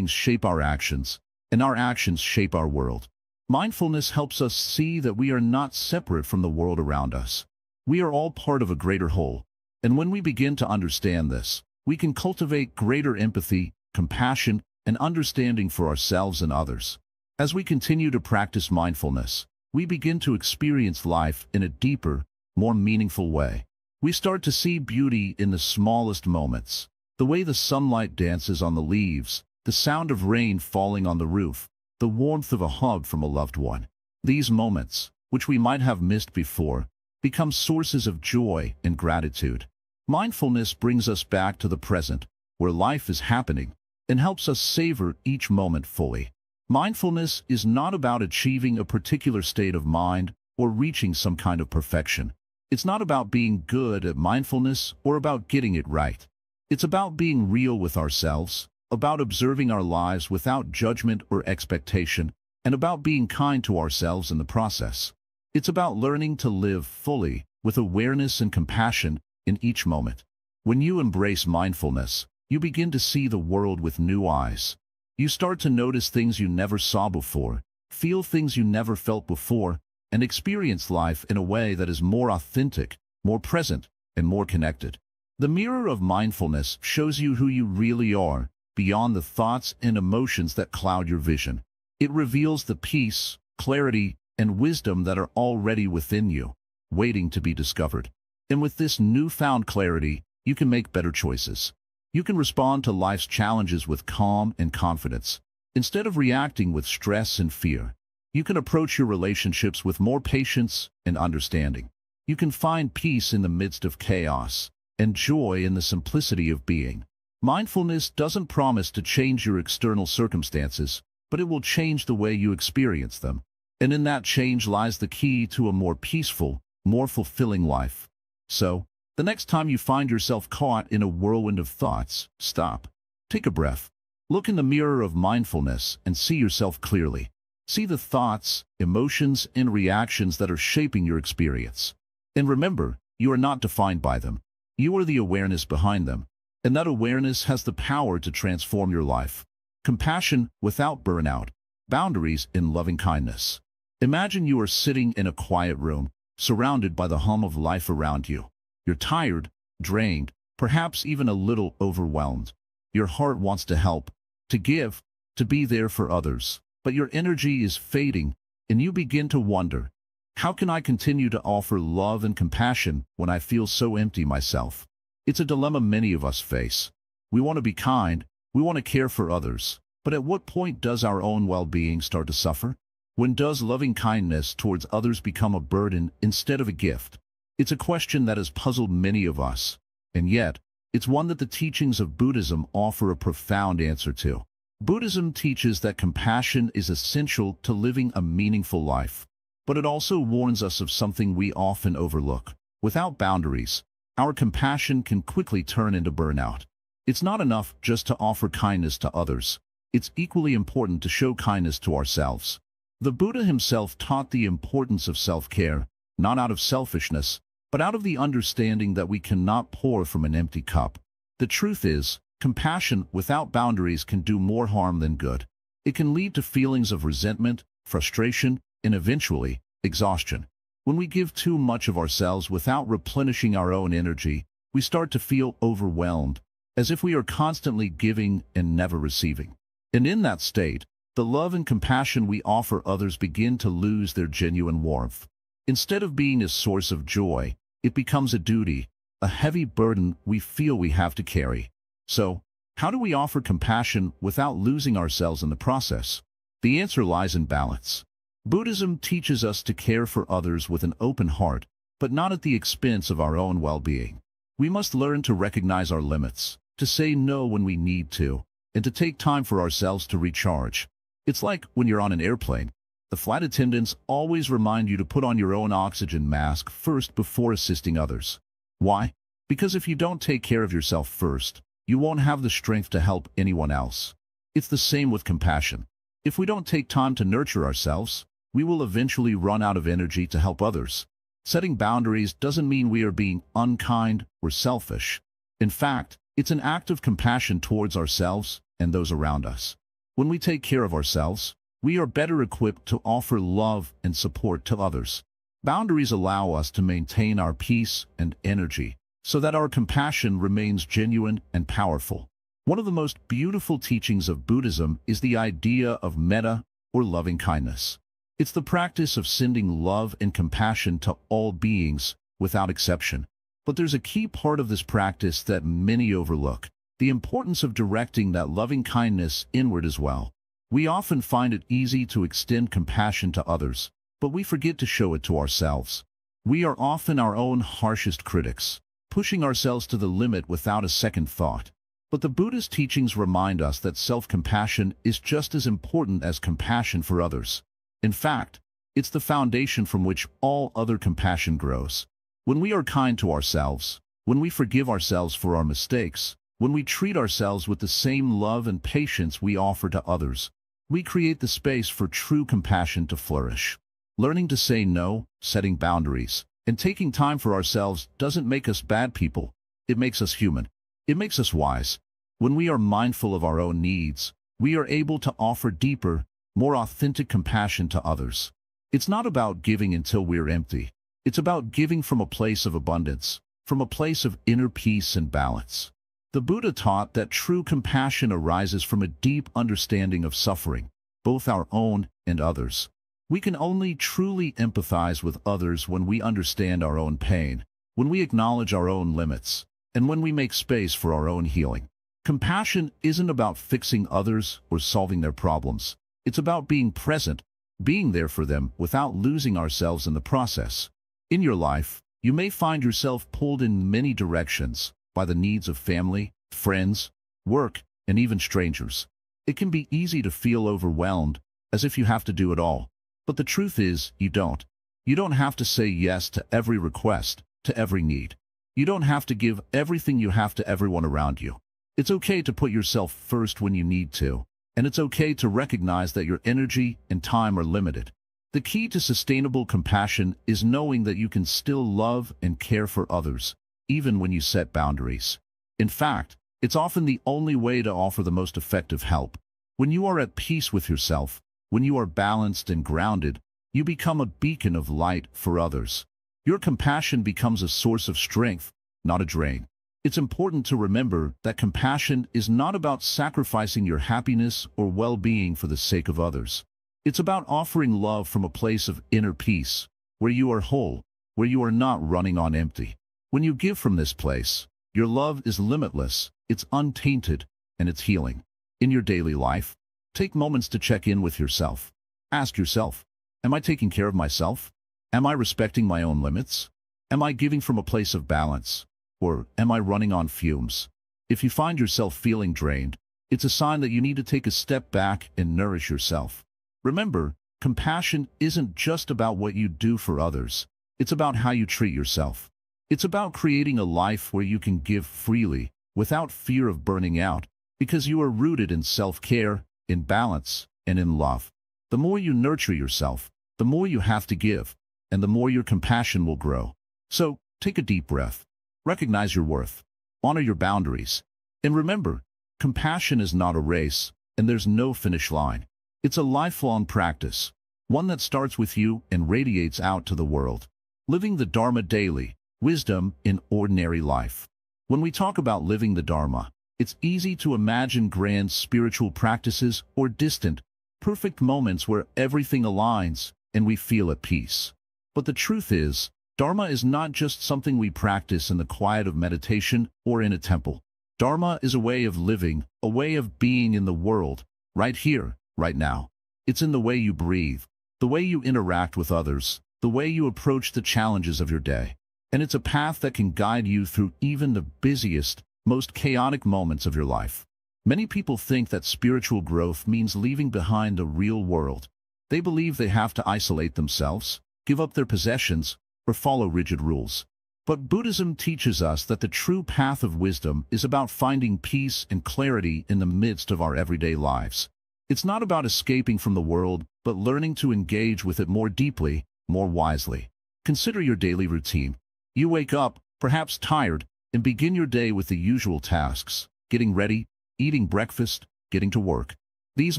shape our actions, and our actions shape our world. Mindfulness helps us see that we are not separate from the world around us. We are all part of a greater whole. And when we begin to understand this, we can cultivate greater empathy, compassion, and understanding for ourselves and others. As we continue to practice mindfulness, we begin to experience life in a deeper, more meaningful way. We start to see beauty in the smallest moments, the way the sunlight dances on the leaves, the sound of rain falling on the roof, the warmth of a hug from a loved one. These moments, which we might have missed before, become sources of joy and gratitude. Mindfulness brings us back to the present, where life is happening, and helps us savor each moment fully. Mindfulness is not about achieving a particular state of mind or reaching some kind of perfection. It's not about being good at mindfulness or about getting it right. It's about being real with ourselves, about observing our lives without judgment or expectation, and about being kind to ourselves in the process. It's about learning to live fully, with awareness and compassion in each moment. When you embrace mindfulness, you begin to see the world with new eyes. You start to notice things you never saw before, feel things you never felt before, and experience life in a way that is more authentic, more present, and more connected. The mirror of mindfulness shows you who you really are, beyond the thoughts and emotions that cloud your vision. It reveals the peace, clarity, and wisdom that are already within you, waiting to be discovered. And with this newfound clarity, you can make better choices. You can respond to life's challenges with calm and confidence, instead of reacting with stress and fear. You can approach your relationships with more patience and understanding. You can find peace in the midst of chaos, and joy in the simplicity of being. Mindfulness doesn't promise to change your external circumstances, but it will change the way you experience them. And in that change lies the key to a more peaceful, more fulfilling life. So, the next time you find yourself caught in a whirlwind of thoughts, stop. Take a breath. Look in the mirror of mindfulness and see yourself clearly. See the thoughts, emotions, and reactions that are shaping your experience. And remember, you are not defined by them. You are the awareness behind them, and that awareness has the power to transform your life. Compassion without burnout. Boundaries in loving kindness. Imagine you are sitting in a quiet room, surrounded by the hum of life around you. You're tired, drained, perhaps even a little overwhelmed. Your heart wants to help, to give, to be there for others, but your energy is fading, and you begin to wonder, how can I continue to offer love and compassion when I feel so empty myself? It's a dilemma many of us face. We want to be kind, we want to care for others, but at what point does our own well-being start to suffer? When does loving kindness towards others become a burden instead of a gift? It's a question that has puzzled many of us, and yet, it's one that the teachings of Buddhism offer a profound answer to. Buddhism teaches that compassion is essential to living a meaningful life, but it also warns us of something we often overlook. Without boundaries, our compassion can quickly turn into burnout. It's not enough just to offer kindness to others. It's equally important to show kindness to ourselves. The Buddha himself taught the importance of self-care, not out of selfishness, but out of the understanding that we cannot pour from an empty cup. The truth is, compassion without boundaries can do more harm than good. It can lead to feelings of resentment, frustration, and eventually, exhaustion. When we give too much of ourselves without replenishing our own energy, we start to feel overwhelmed, as if we are constantly giving and never receiving. And in that state, the love and compassion we offer others begin to lose their genuine warmth. Instead of being a source of joy, it becomes a duty, a heavy burden we feel we have to carry. So, how do we offer compassion without losing ourselves in the process? The answer lies in balance. Buddhism teaches us to care for others with an open heart, but not at the expense of our own well-being. We must learn to recognize our limits, to say no when we need to, and to take time for ourselves to recharge. It's like when you're on an airplane. The flight attendants always remind you to put on your own oxygen mask first before assisting others. Why? Because if you don't take care of yourself first, you won't have the strength to help anyone else. It's the same with compassion. If we don't take time to nurture ourselves, we will eventually run out of energy to help others. Setting boundaries doesn't mean we are being unkind or selfish. In fact, it's an act of compassion towards ourselves and those around us. When we take care of ourselves, we are better equipped to offer love and support to others. Boundaries allow us to maintain our peace and energy so that our compassion remains genuine and powerful. One of the most beautiful teachings of Buddhism is the idea of metta, or loving kindness. It's the practice of sending love and compassion to all beings, without exception. But there's a key part of this practice that many overlook: the importance of directing that loving kindness inward as well. We often find it easy to extend compassion to others, but we forget to show it to ourselves. We are often our own harshest critics, pushing ourselves to the limit without a second thought. But the Buddhist teachings remind us that self-compassion is just as important as compassion for others. In fact, it's the foundation from which all other compassion grows. When we are kind to ourselves, when we forgive ourselves for our mistakes, when we treat ourselves with the same love and patience we offer to others, we create the space for true compassion to flourish. Learning to say no, setting boundaries, and taking time for ourselves doesn't make us bad people. It makes us human. It makes us wise. When we are mindful of our own needs, we are able to offer deeper, more authentic compassion to others. It's not about giving until we're empty. It's about giving from a place of abundance, from a place of inner peace and balance. The Buddha taught that true compassion arises from a deep understanding of suffering, both our own and others. We can only truly empathize with others when we understand our own pain, when we acknowledge our own limits, and when we make space for our own healing. Compassion isn't about fixing others or solving their problems. It's about being present, being there for them without losing ourselves in the process. In your life, you may find yourself pulled in many directions by the needs of family, friends, work, and even strangers. It can be easy to feel overwhelmed, as if you have to do it all. But the truth is, you don't. You don't have to say yes to every request, to every need. You don't have to give everything you have to everyone around you. It's okay to put yourself first when you need to, and it's okay to recognize that your energy and time are limited. The key to sustainable compassion is knowing that you can still love and care for others, even when you set boundaries. In fact, it's often the only way to offer the most effective help. When you are at peace with yourself, when you are balanced and grounded, you become a beacon of light for others. Your compassion becomes a source of strength, not a drain. It's important to remember that compassion is not about sacrificing your happiness or well-being for the sake of others. It's about offering love from a place of inner peace, where you are whole, where you are not running on empty. When you give from this place, your love is limitless, it's untainted, and it's healing. In your daily life, take moments to check in with yourself. Ask yourself, am I taking care of myself? Am I respecting my own limits? Am I giving from a place of balance? Or am I running on fumes? If you find yourself feeling drained, it's a sign that you need to take a step back and nourish yourself. Remember, compassion isn't just about what you do for others. It's about how you treat yourself. It's about creating a life where you can give freely, without fear of burning out, because you are rooted in self-care, in balance, and in love. The more you nurture yourself, the more you have to give, and the more your compassion will grow. So, take a deep breath. Recognize your worth. Honor your boundaries. And remember, compassion is not a race, and there's no finish line. It's a lifelong practice, one that starts with you and radiates out to the world. Living the Dharma daily, wisdom in ordinary life. When we talk about living the Dharma, it's easy to imagine grand spiritual practices or distant, perfect moments where everything aligns and we feel at peace. But the truth is, Dharma is not just something we practice in the quiet of meditation or in a temple. Dharma is a way of living, a way of being in the world, right here, right now. It's in the way you breathe, the way you interact with others, the way you approach the challenges of your day. And it's a path that can guide you through even the busiest, most chaotic moments of your life. Many people think that spiritual growth means leaving behind a real world. They believe they have to isolate themselves, give up their possessions, or follow rigid rules. But Buddhism teaches us that the true path of wisdom is about finding peace and clarity in the midst of our everyday lives. It's not about escaping from the world, but learning to engage with it more deeply, more wisely. Consider your daily routine. You wake up, perhaps tired, and begin your day with the usual tasks, getting ready, eating breakfast, getting to work. These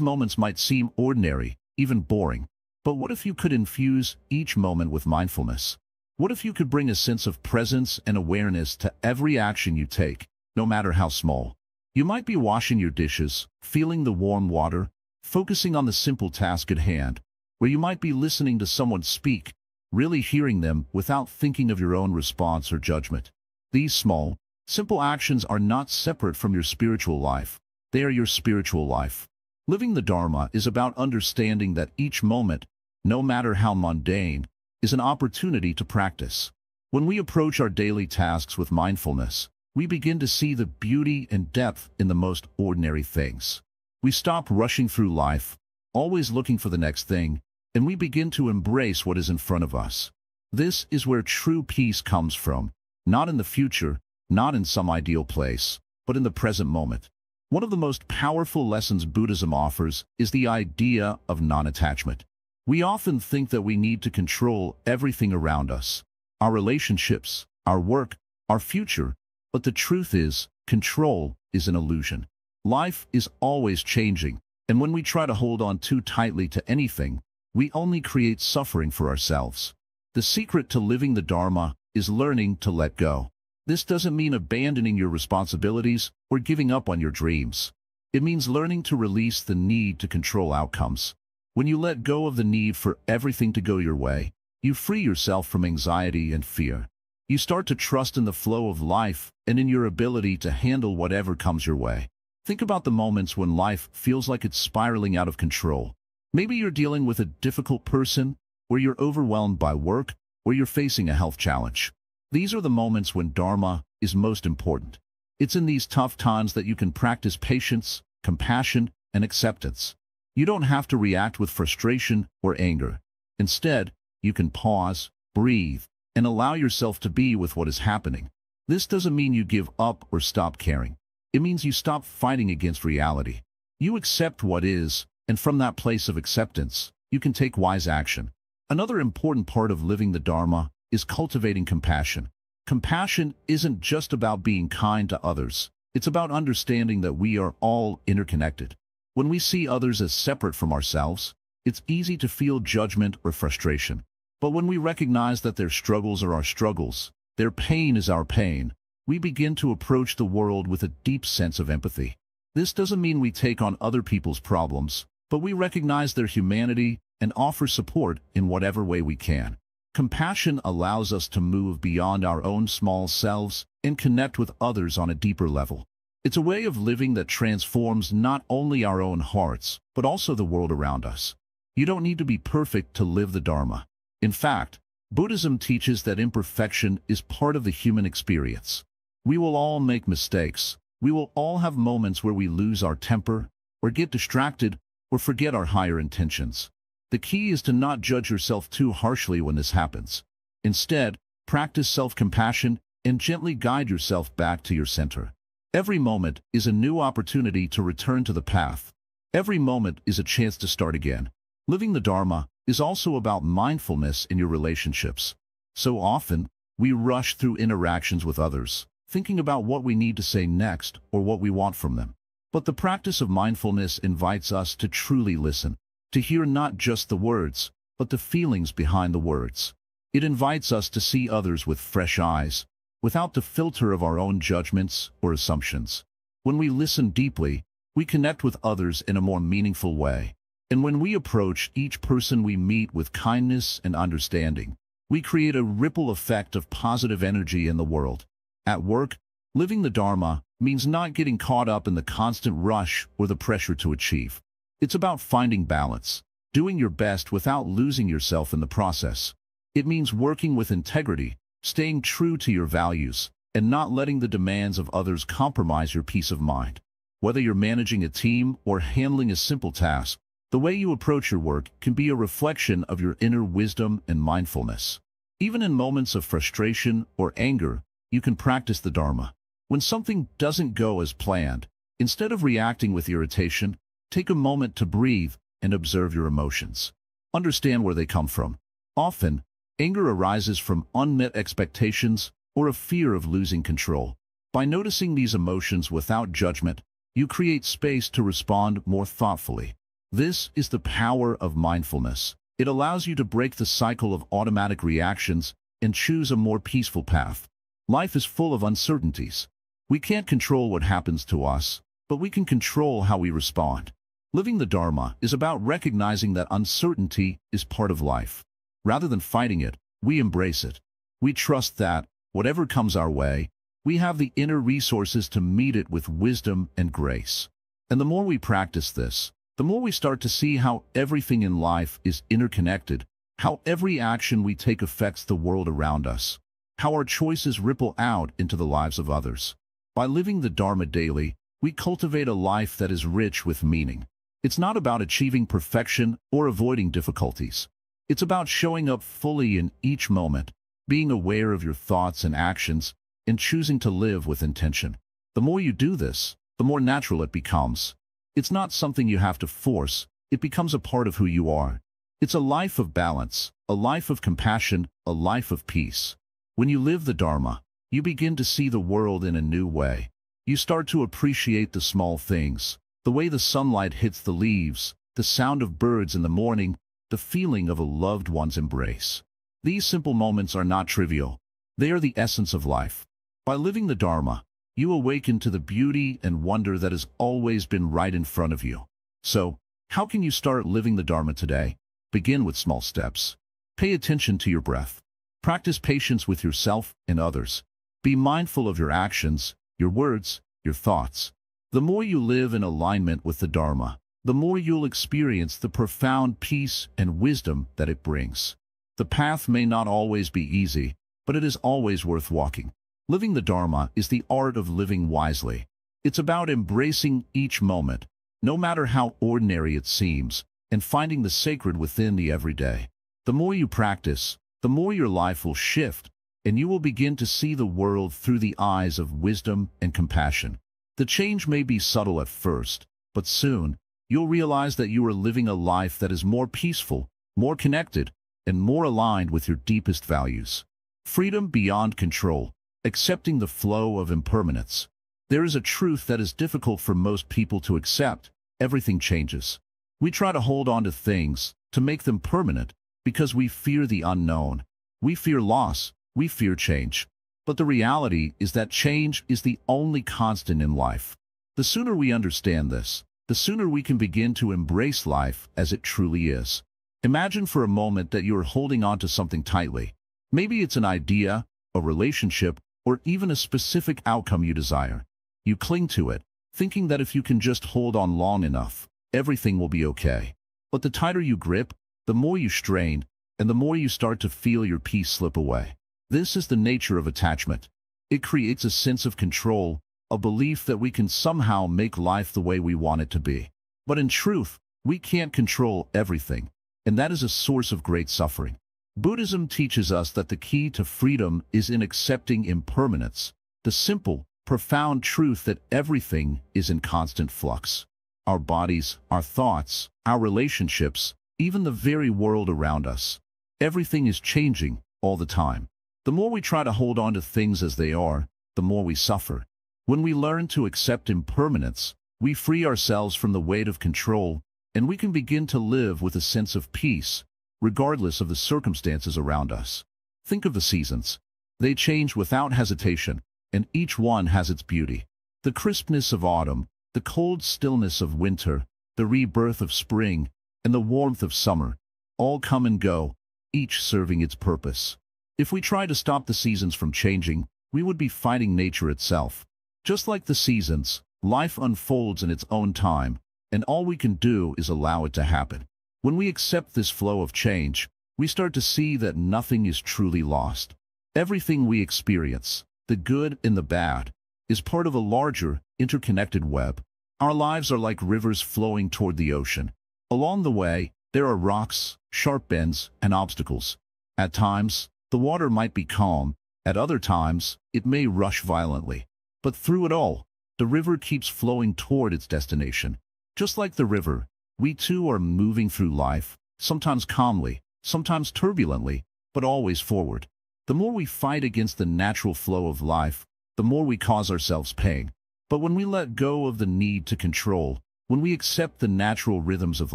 moments might seem ordinary, even boring. But what if you could infuse each moment with mindfulness? What if you could bring a sense of presence and awareness to every action you take, no matter how small? You might be washing your dishes, feeling the warm water, focusing on the simple task at hand, or you might be listening to someone speak, really hearing them without thinking of your own response or judgment. These small, simple actions are not separate from your spiritual life. They are your spiritual life. Living the Dharma is about understanding that each moment, no matter how mundane, is an opportunity to practice. When we approach our daily tasks with mindfulness, we begin to see the beauty and depth in the most ordinary things. We stop rushing through life, always looking for the next thing, and we begin to embrace what is in front of us. This is where true peace comes from, not in the future, not in some ideal place, but in the present moment. One of the most powerful lessons Buddhism offers is the idea of non-attachment. We often think that we need to control everything around us, our relationships, our work, our future, but the truth is, control is an illusion. Life is always changing, and when we try to hold on too tightly to anything, we only create suffering for ourselves. The secret to living the Dharma is learning to let go. This doesn't mean abandoning your responsibilities or giving up on your dreams. It means learning to release the need to control outcomes. When you let go of the need for everything to go your way, you free yourself from anxiety and fear. You start to trust in the flow of life and in your ability to handle whatever comes your way. Think about the moments when life feels like it's spiraling out of control. Maybe you're dealing with a difficult person, or you're overwhelmed by work, or you're facing a health challenge. These are the moments when Dharma is most important. It's in these tough times that you can practice patience, compassion, and acceptance. You don't have to react with frustration or anger. Instead, you can pause, breathe, and allow yourself to be with what is happening. This doesn't mean you give up or stop caring. It means you stop fighting against reality. You accept what is, and from that place of acceptance, you can take wise action. Another important part of living the Dharma is cultivating compassion. Compassion isn't just about being kind to others. It's about understanding that we are all interconnected. When we see others as separate from ourselves, it's easy to feel judgment or frustration. But when we recognize that their struggles are our struggles, their pain is our pain, we begin to approach the world with a deep sense of empathy. This doesn't mean we take on other people's problems, but we recognize their humanity and offer support in whatever way we can. Compassion allows us to move beyond our own small selves and connect with others on a deeper level. It's a way of living that transforms not only our own hearts, but also the world around us. You don't need to be perfect to live the Dharma. In fact, Buddhism teaches that imperfection is part of the human experience. We will all make mistakes. We will all have moments where we lose our temper, or get distracted, or forget our higher intentions. The key is to not judge yourself too harshly when this happens. Instead, practice self-compassion and gently guide yourself back to your center. Every moment is a new opportunity to return to the path. Every moment is a chance to start again. Living the Dharma is also about mindfulness in your relationships. So often, we rush through interactions with others, thinking about what we need to say next or what we want from them. But the practice of mindfulness invites us to truly listen, to hear not just the words, but the feelings behind the words. It invites us to see others with fresh eyes, without the filter of our own judgments or assumptions. When we listen deeply, we connect with others in a more meaningful way. And when we approach each person we meet with kindness and understanding, we create a ripple effect of positive energy in the world. At work, living the Dharma means not getting caught up in the constant rush or the pressure to achieve. It's about finding balance, doing your best without losing yourself in the process. It means working with integrity, staying true to your values, and not letting the demands of others compromise your peace of mind. Whether you're managing a team or handling a simple task, the way you approach your work can be a reflection of your inner wisdom and mindfulness. Even in moments of frustration or anger, you can practice the Dharma. When something doesn't go as planned, instead of reacting with irritation, take a moment to breathe and observe your emotions. Understand where they come from. Often, anger arises from unmet expectations or a fear of losing control. By noticing these emotions without judgment, you create space to respond more thoughtfully. This is the power of mindfulness. It allows you to break the cycle of automatic reactions and choose a more peaceful path. Life is full of uncertainties. We can't control what happens to us, but we can control how we respond. Living the Dharma is about recognizing that uncertainty is part of life. Rather than fighting it, we embrace it. We trust that, whatever comes our way, we have the inner resources to meet it with wisdom and grace. And the more we practice this, the more we start to see how everything in life is interconnected, how every action we take affects the world around us, how our choices ripple out into the lives of others. By living the Dharma daily, we cultivate a life that is rich with meaning. It's not about achieving perfection or avoiding difficulties. It's about showing up fully in each moment, being aware of your thoughts and actions, and choosing to live with intention. The more you do this, the more natural it becomes. It's not something you have to force. It becomes a part of who you are. It's a life of balance, a life of compassion, a life of peace. When you live the Dharma, you begin to see the world in a new way. You start to appreciate the small things, the way the sunlight hits the leaves, the sound of birds in the morning, the feeling of a loved one's embrace. These simple moments are not trivial. They are the essence of life. By living the Dharma, you awaken to the beauty and wonder that has always been right in front of you. So, how can you start living the Dharma today? Begin with small steps. Pay attention to your breath. Practice patience with yourself and others. Be mindful of your actions, your words, your thoughts. The more you live in alignment with the Dharma, the more you'll experience the profound peace and wisdom that it brings. The path may not always be easy, but it is always worth walking. Living the Dharma is the art of living wisely. It's about embracing each moment, no matter how ordinary it seems, and finding the sacred within the everyday. The more you practice, the more your life will shift, and you will begin to see the world through the eyes of wisdom and compassion. The change may be subtle at first, but soon, you'll realize that you are living a life that is more peaceful, more connected, and more aligned with your deepest values. Freedom beyond control, accepting the flow of impermanence. There is a truth that is difficult for most people to accept. Everything changes. We try to hold on to things, to make them permanent, because we fear the unknown. We fear loss. We fear change. But the reality is that change is the only constant in life. The sooner we understand this, the sooner we can begin to embrace life as it truly is. Imagine for a moment that you are holding on to something tightly. Maybe it's an idea, a relationship, or even a specific outcome you desire. You cling to it, thinking that if you can just hold on long enough, everything will be okay. But the tighter you grip, the more you strain, and the more you start to feel your peace slip away. This is the nature of attachment. It creates a sense of control, a belief that we can somehow make life the way we want it to be. But in truth, we can't control everything, and that is a source of great suffering. Buddhism teaches us that the key to freedom is in accepting impermanence, the simple, profound truth that everything is in constant flux. Our bodies, our thoughts, our relationships, even the very world around us. Everything is changing all the time. The more we try to hold on to things as they are, the more we suffer. When we learn to accept impermanence, we free ourselves from the weight of control, and we can begin to live with a sense of peace, regardless of the circumstances around us. Think of the seasons. They change without hesitation, and each one has its beauty. The crispness of autumn, the cold stillness of winter, the rebirth of spring, and the warmth of summer, all come and go, each serving its purpose. If we try to stop the seasons from changing, we would be fighting nature itself. Just like the seasons, life unfolds in its own time, and all we can do is allow it to happen. When we accept this flow of change, we start to see that nothing is truly lost. Everything we experience, the good and the bad, is part of a larger, interconnected web. Our lives are like rivers flowing toward the ocean. Along the way, there are rocks, sharp bends, and obstacles. At times, the water might be calm. At other times, it may rush violently. But through it all, the river keeps flowing toward its destination. Just like the river, we too are moving through life, sometimes calmly, sometimes turbulently, but always forward. The more we fight against the natural flow of life, the more we cause ourselves pain. But when we let go of the need to control, when we accept the natural rhythms of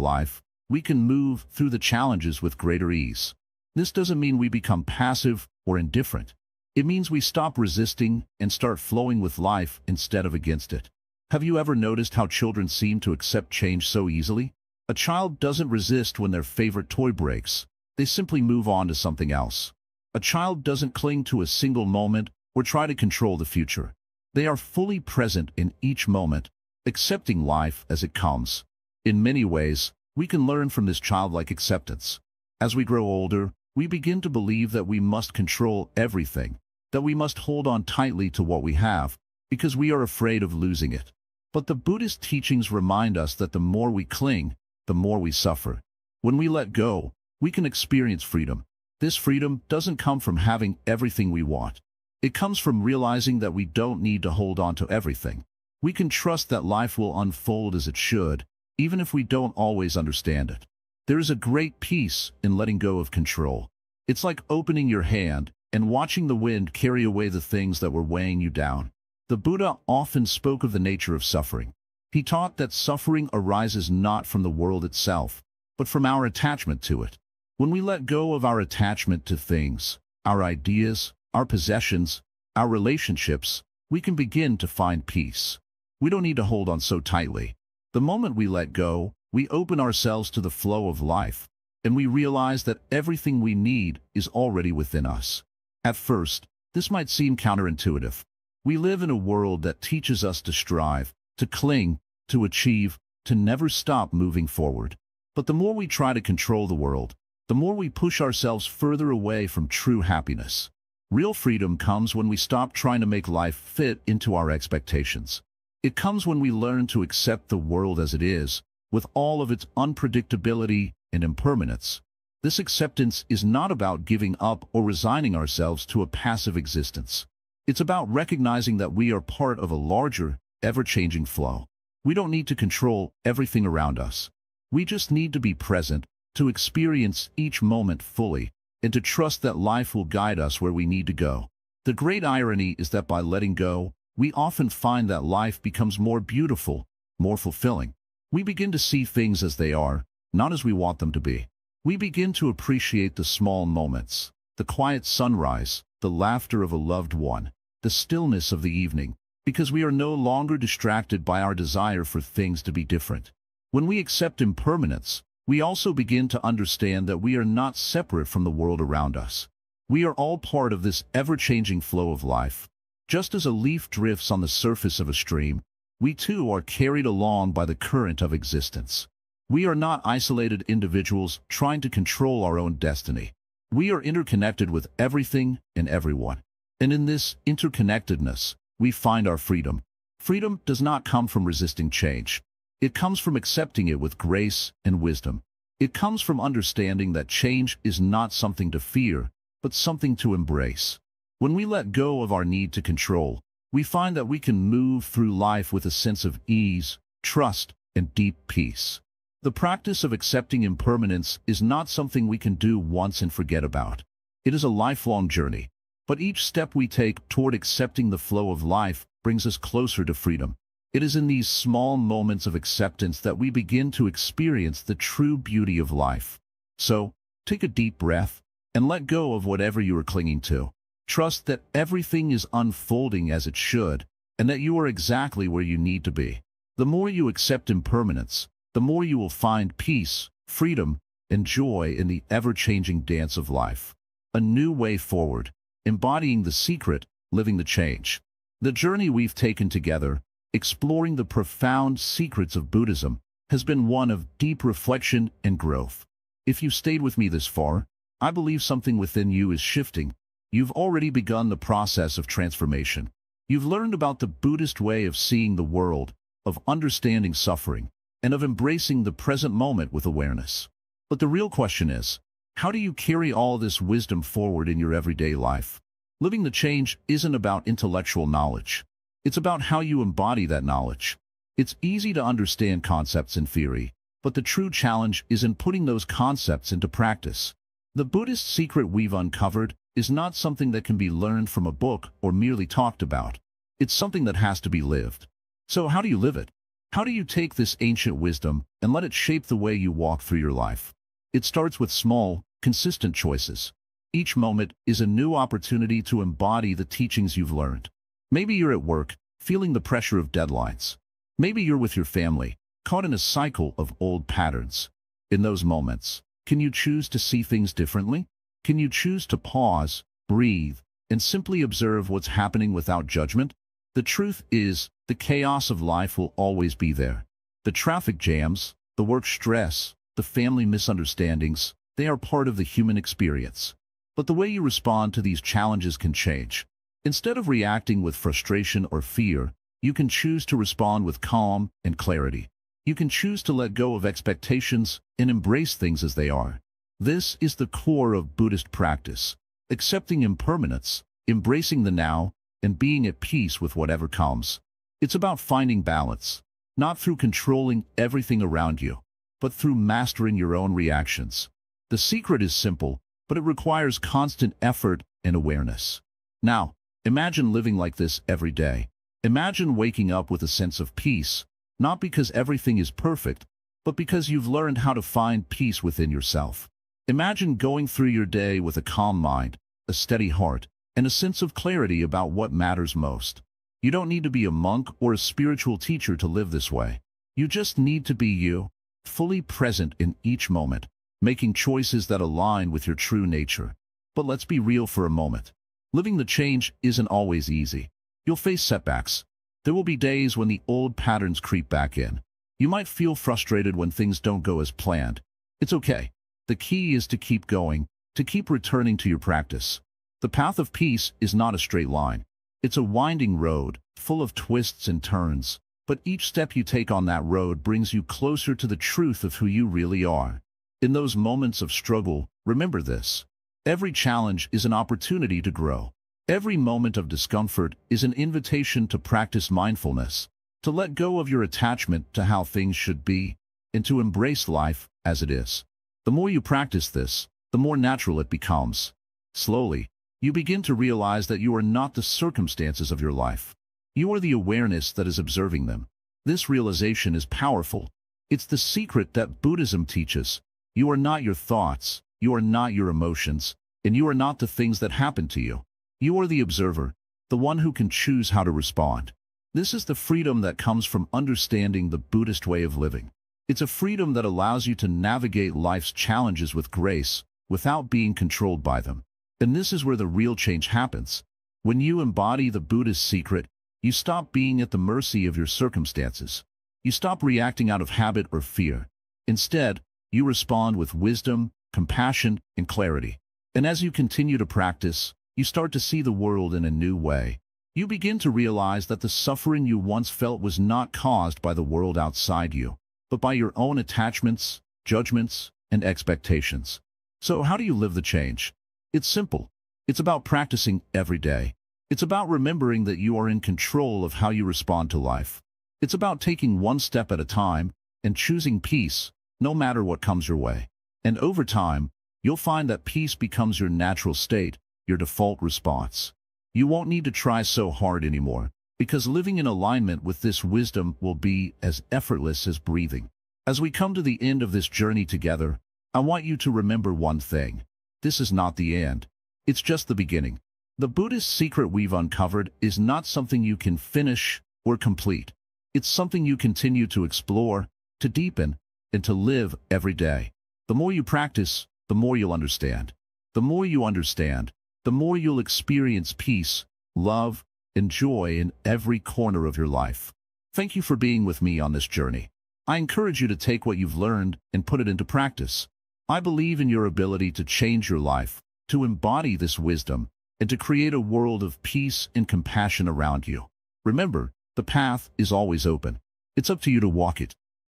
life, we can move through the challenges with greater ease. This doesn't mean we become passive or indifferent. It means we stop resisting and start flowing with life instead of against it. Have you ever noticed how children seem to accept change so easily? A child doesn't resist when their favorite toy breaks. They simply move on to something else. A child doesn't cling to a single moment or try to control the future. They are fully present in each moment, accepting life as it comes. In many ways, we can learn from this childlike acceptance. As we grow older, we begin to believe that we must control everything, that we must hold on tightly to what we have, because we are afraid of losing it. But the Buddhist teachings remind us that the more we cling, the more we suffer. When we let go, we can experience freedom. This freedom doesn't come from having everything we want. It comes from realizing that we don't need to hold on to everything. We can trust that life will unfold as it should, even if we don't always understand it. There is a great peace in letting go of control. It's like opening your hand and watching the wind carry away the things that were weighing you down. The Buddha often spoke of the nature of suffering. He taught that suffering arises not from the world itself, but from our attachment to it. When we let go of our attachment to things, our ideas, our possessions, our relationships, we can begin to find peace. We don't need to hold on so tightly. The moment we let go, we open ourselves to the flow of life, and we realize that everything we need is already within us. At first, this might seem counterintuitive. We live in a world that teaches us to strive, to cling, to achieve, to never stop moving forward. But the more we try to control the world, the more we push ourselves further away from true happiness. Real freedom comes when we stop trying to make life fit into our expectations. It comes when we learn to accept the world as it is, with all of its unpredictability and impermanence. This acceptance is not about giving up or resigning ourselves to a passive existence. It's about recognizing that we are part of a larger, ever-changing flow. We don't need to control everything around us. We just need to be present, to experience each moment fully, and to trust that life will guide us where we need to go. The great irony is that by letting go, we often find that life becomes more beautiful, more fulfilling. We begin to see things as they are, not as we want them to be. We begin to appreciate the small moments, the quiet sunrise, the laughter of a loved one, the stillness of the evening, because we are no longer distracted by our desire for things to be different. When we accept impermanence, we also begin to understand that we are not separate from the world around us. We are all part of this ever-changing flow of life. Just as a leaf drifts on the surface of a stream, we too are carried along by the current of existence. We are not isolated individuals trying to control our own destiny. We are interconnected with everything and everyone. And in this interconnectedness, we find our freedom. Freedom does not come from resisting change. It comes from accepting it with grace and wisdom. It comes from understanding that change is not something to fear, but something to embrace. When we let go of our need to control, we find that we can move through life with a sense of ease, trust, and deep peace. The practice of accepting impermanence is not something we can do once and forget about. It is a lifelong journey, but each step we take toward accepting the flow of life brings us closer to freedom. It is in these small moments of acceptance that we begin to experience the true beauty of life. So, take a deep breath and let go of whatever you are clinging to. Trust that everything is unfolding as it should, and that you are exactly where you need to be. The more you accept impermanence, the more you will find peace, freedom, and joy in the ever-changing dance of life. A new way forward, embodying the secret, living the change. The journey we've taken together, exploring the profound secrets of Buddhism, has been one of deep reflection and growth. If you stayed with me this far, I believe something within you is shifting. You've already begun the process of transformation. You've learned about the Buddhist way of seeing the world, of understanding suffering, and of embracing the present moment with awareness. But the real question is, how do you carry all this wisdom forward in your everyday life? Living the change isn't about intellectual knowledge. It's about how you embody that knowledge. It's easy to understand concepts in theory, but the true challenge is in putting those concepts into practice. The Buddhist secret we've uncovered is not something that can be learned from a book or merely talked about. It's something that has to be lived. So how do you live it? How do you take this ancient wisdom and let it shape the way you walk through your life? It starts with small, consistent choices. Each moment is a new opportunity to embody the teachings you've learned. Maybe you're at work, feeling the pressure of deadlines. Maybe you're with your family, caught in a cycle of old patterns. In those moments, can you choose to see things differently? Can you choose to pause, breathe, and simply observe what's happening without judgment? The truth is, the chaos of life will always be there. The traffic jams, the work stress, the family misunderstandings, they are part of the human experience. But the way you respond to these challenges can change. Instead of reacting with frustration or fear, you can choose to respond with calm and clarity. You can choose to let go of expectations and embrace things as they are. This is the core of Buddhist practice, accepting impermanence, embracing the now, and being at peace with whatever comes. It's about finding balance, not through controlling everything around you, but through mastering your own reactions. The secret is simple, but it requires constant effort and awareness. Now, imagine living like this every day. Imagine waking up with a sense of peace, not because everything is perfect, but because you've learned how to find peace within yourself. Imagine going through your day with a calm mind, a steady heart, and a sense of clarity about what matters most. You don't need to be a monk or a spiritual teacher to live this way. You just need to be you, fully present in each moment, making choices that align with your true nature. But let's be real for a moment. Living the change isn't always easy. You'll face setbacks. There will be days when the old patterns creep back in. You might feel frustrated when things don't go as planned. It's okay. The key is to keep going, to keep returning to your practice. The path of peace is not a straight line. It's a winding road, full of twists and turns, but each step you take on that road brings you closer to the truth of who you really are. In those moments of struggle, remember this. Every challenge is an opportunity to grow. Every moment of discomfort is an invitation to practice mindfulness, to let go of your attachment to how things should be, and to embrace life as it is. The more you practice this, the more natural it becomes. Slowly, you begin to realize that you are not the circumstances of your life. You are the awareness that is observing them. This realization is powerful. It's the secret that Buddhism teaches. You are not your thoughts, you are not your emotions, and you are not the things that happen to you. You are the observer, the one who can choose how to respond. This is the freedom that comes from understanding the Buddhist way of living. It's a freedom that allows you to navigate life's challenges with grace, without being controlled by them. And this is where the real change happens. When you embody the Buddhist secret, you stop being at the mercy of your circumstances. You stop reacting out of habit or fear. Instead, you respond with wisdom, compassion, and clarity. And as you continue to practice, you start to see the world in a new way. You begin to realize that the suffering you once felt was not caused by the world outside you, but by your own attachments, judgments, and expectations. So how do you live the change? It's simple. It's about practicing every day. It's about remembering that you are in control of how you respond to life. It's about taking one step at a time and choosing peace, no matter what comes your way. And over time, you'll find that peace becomes your natural state, your default response. You won't need to try so hard anymore, because living in alignment with this wisdom will be as effortless as breathing. As we come to the end of this journey together, I want you to remember one thing. This is not the end. It's just the beginning. The Buddhist secret we've uncovered is not something you can finish or complete. It's something you continue to explore, to deepen, and to live every day. The more you practice, the more you'll understand. The more you understand, the more you'll experience peace, love, and joy in every corner of your life. Thank you for being with me on this journey. I encourage you to take what you've learned and put it into practice. I believe in your ability to change your life, to embody this wisdom, and to create a world of peace and compassion around you. Remember, the path is always open. It's up to you to walk it.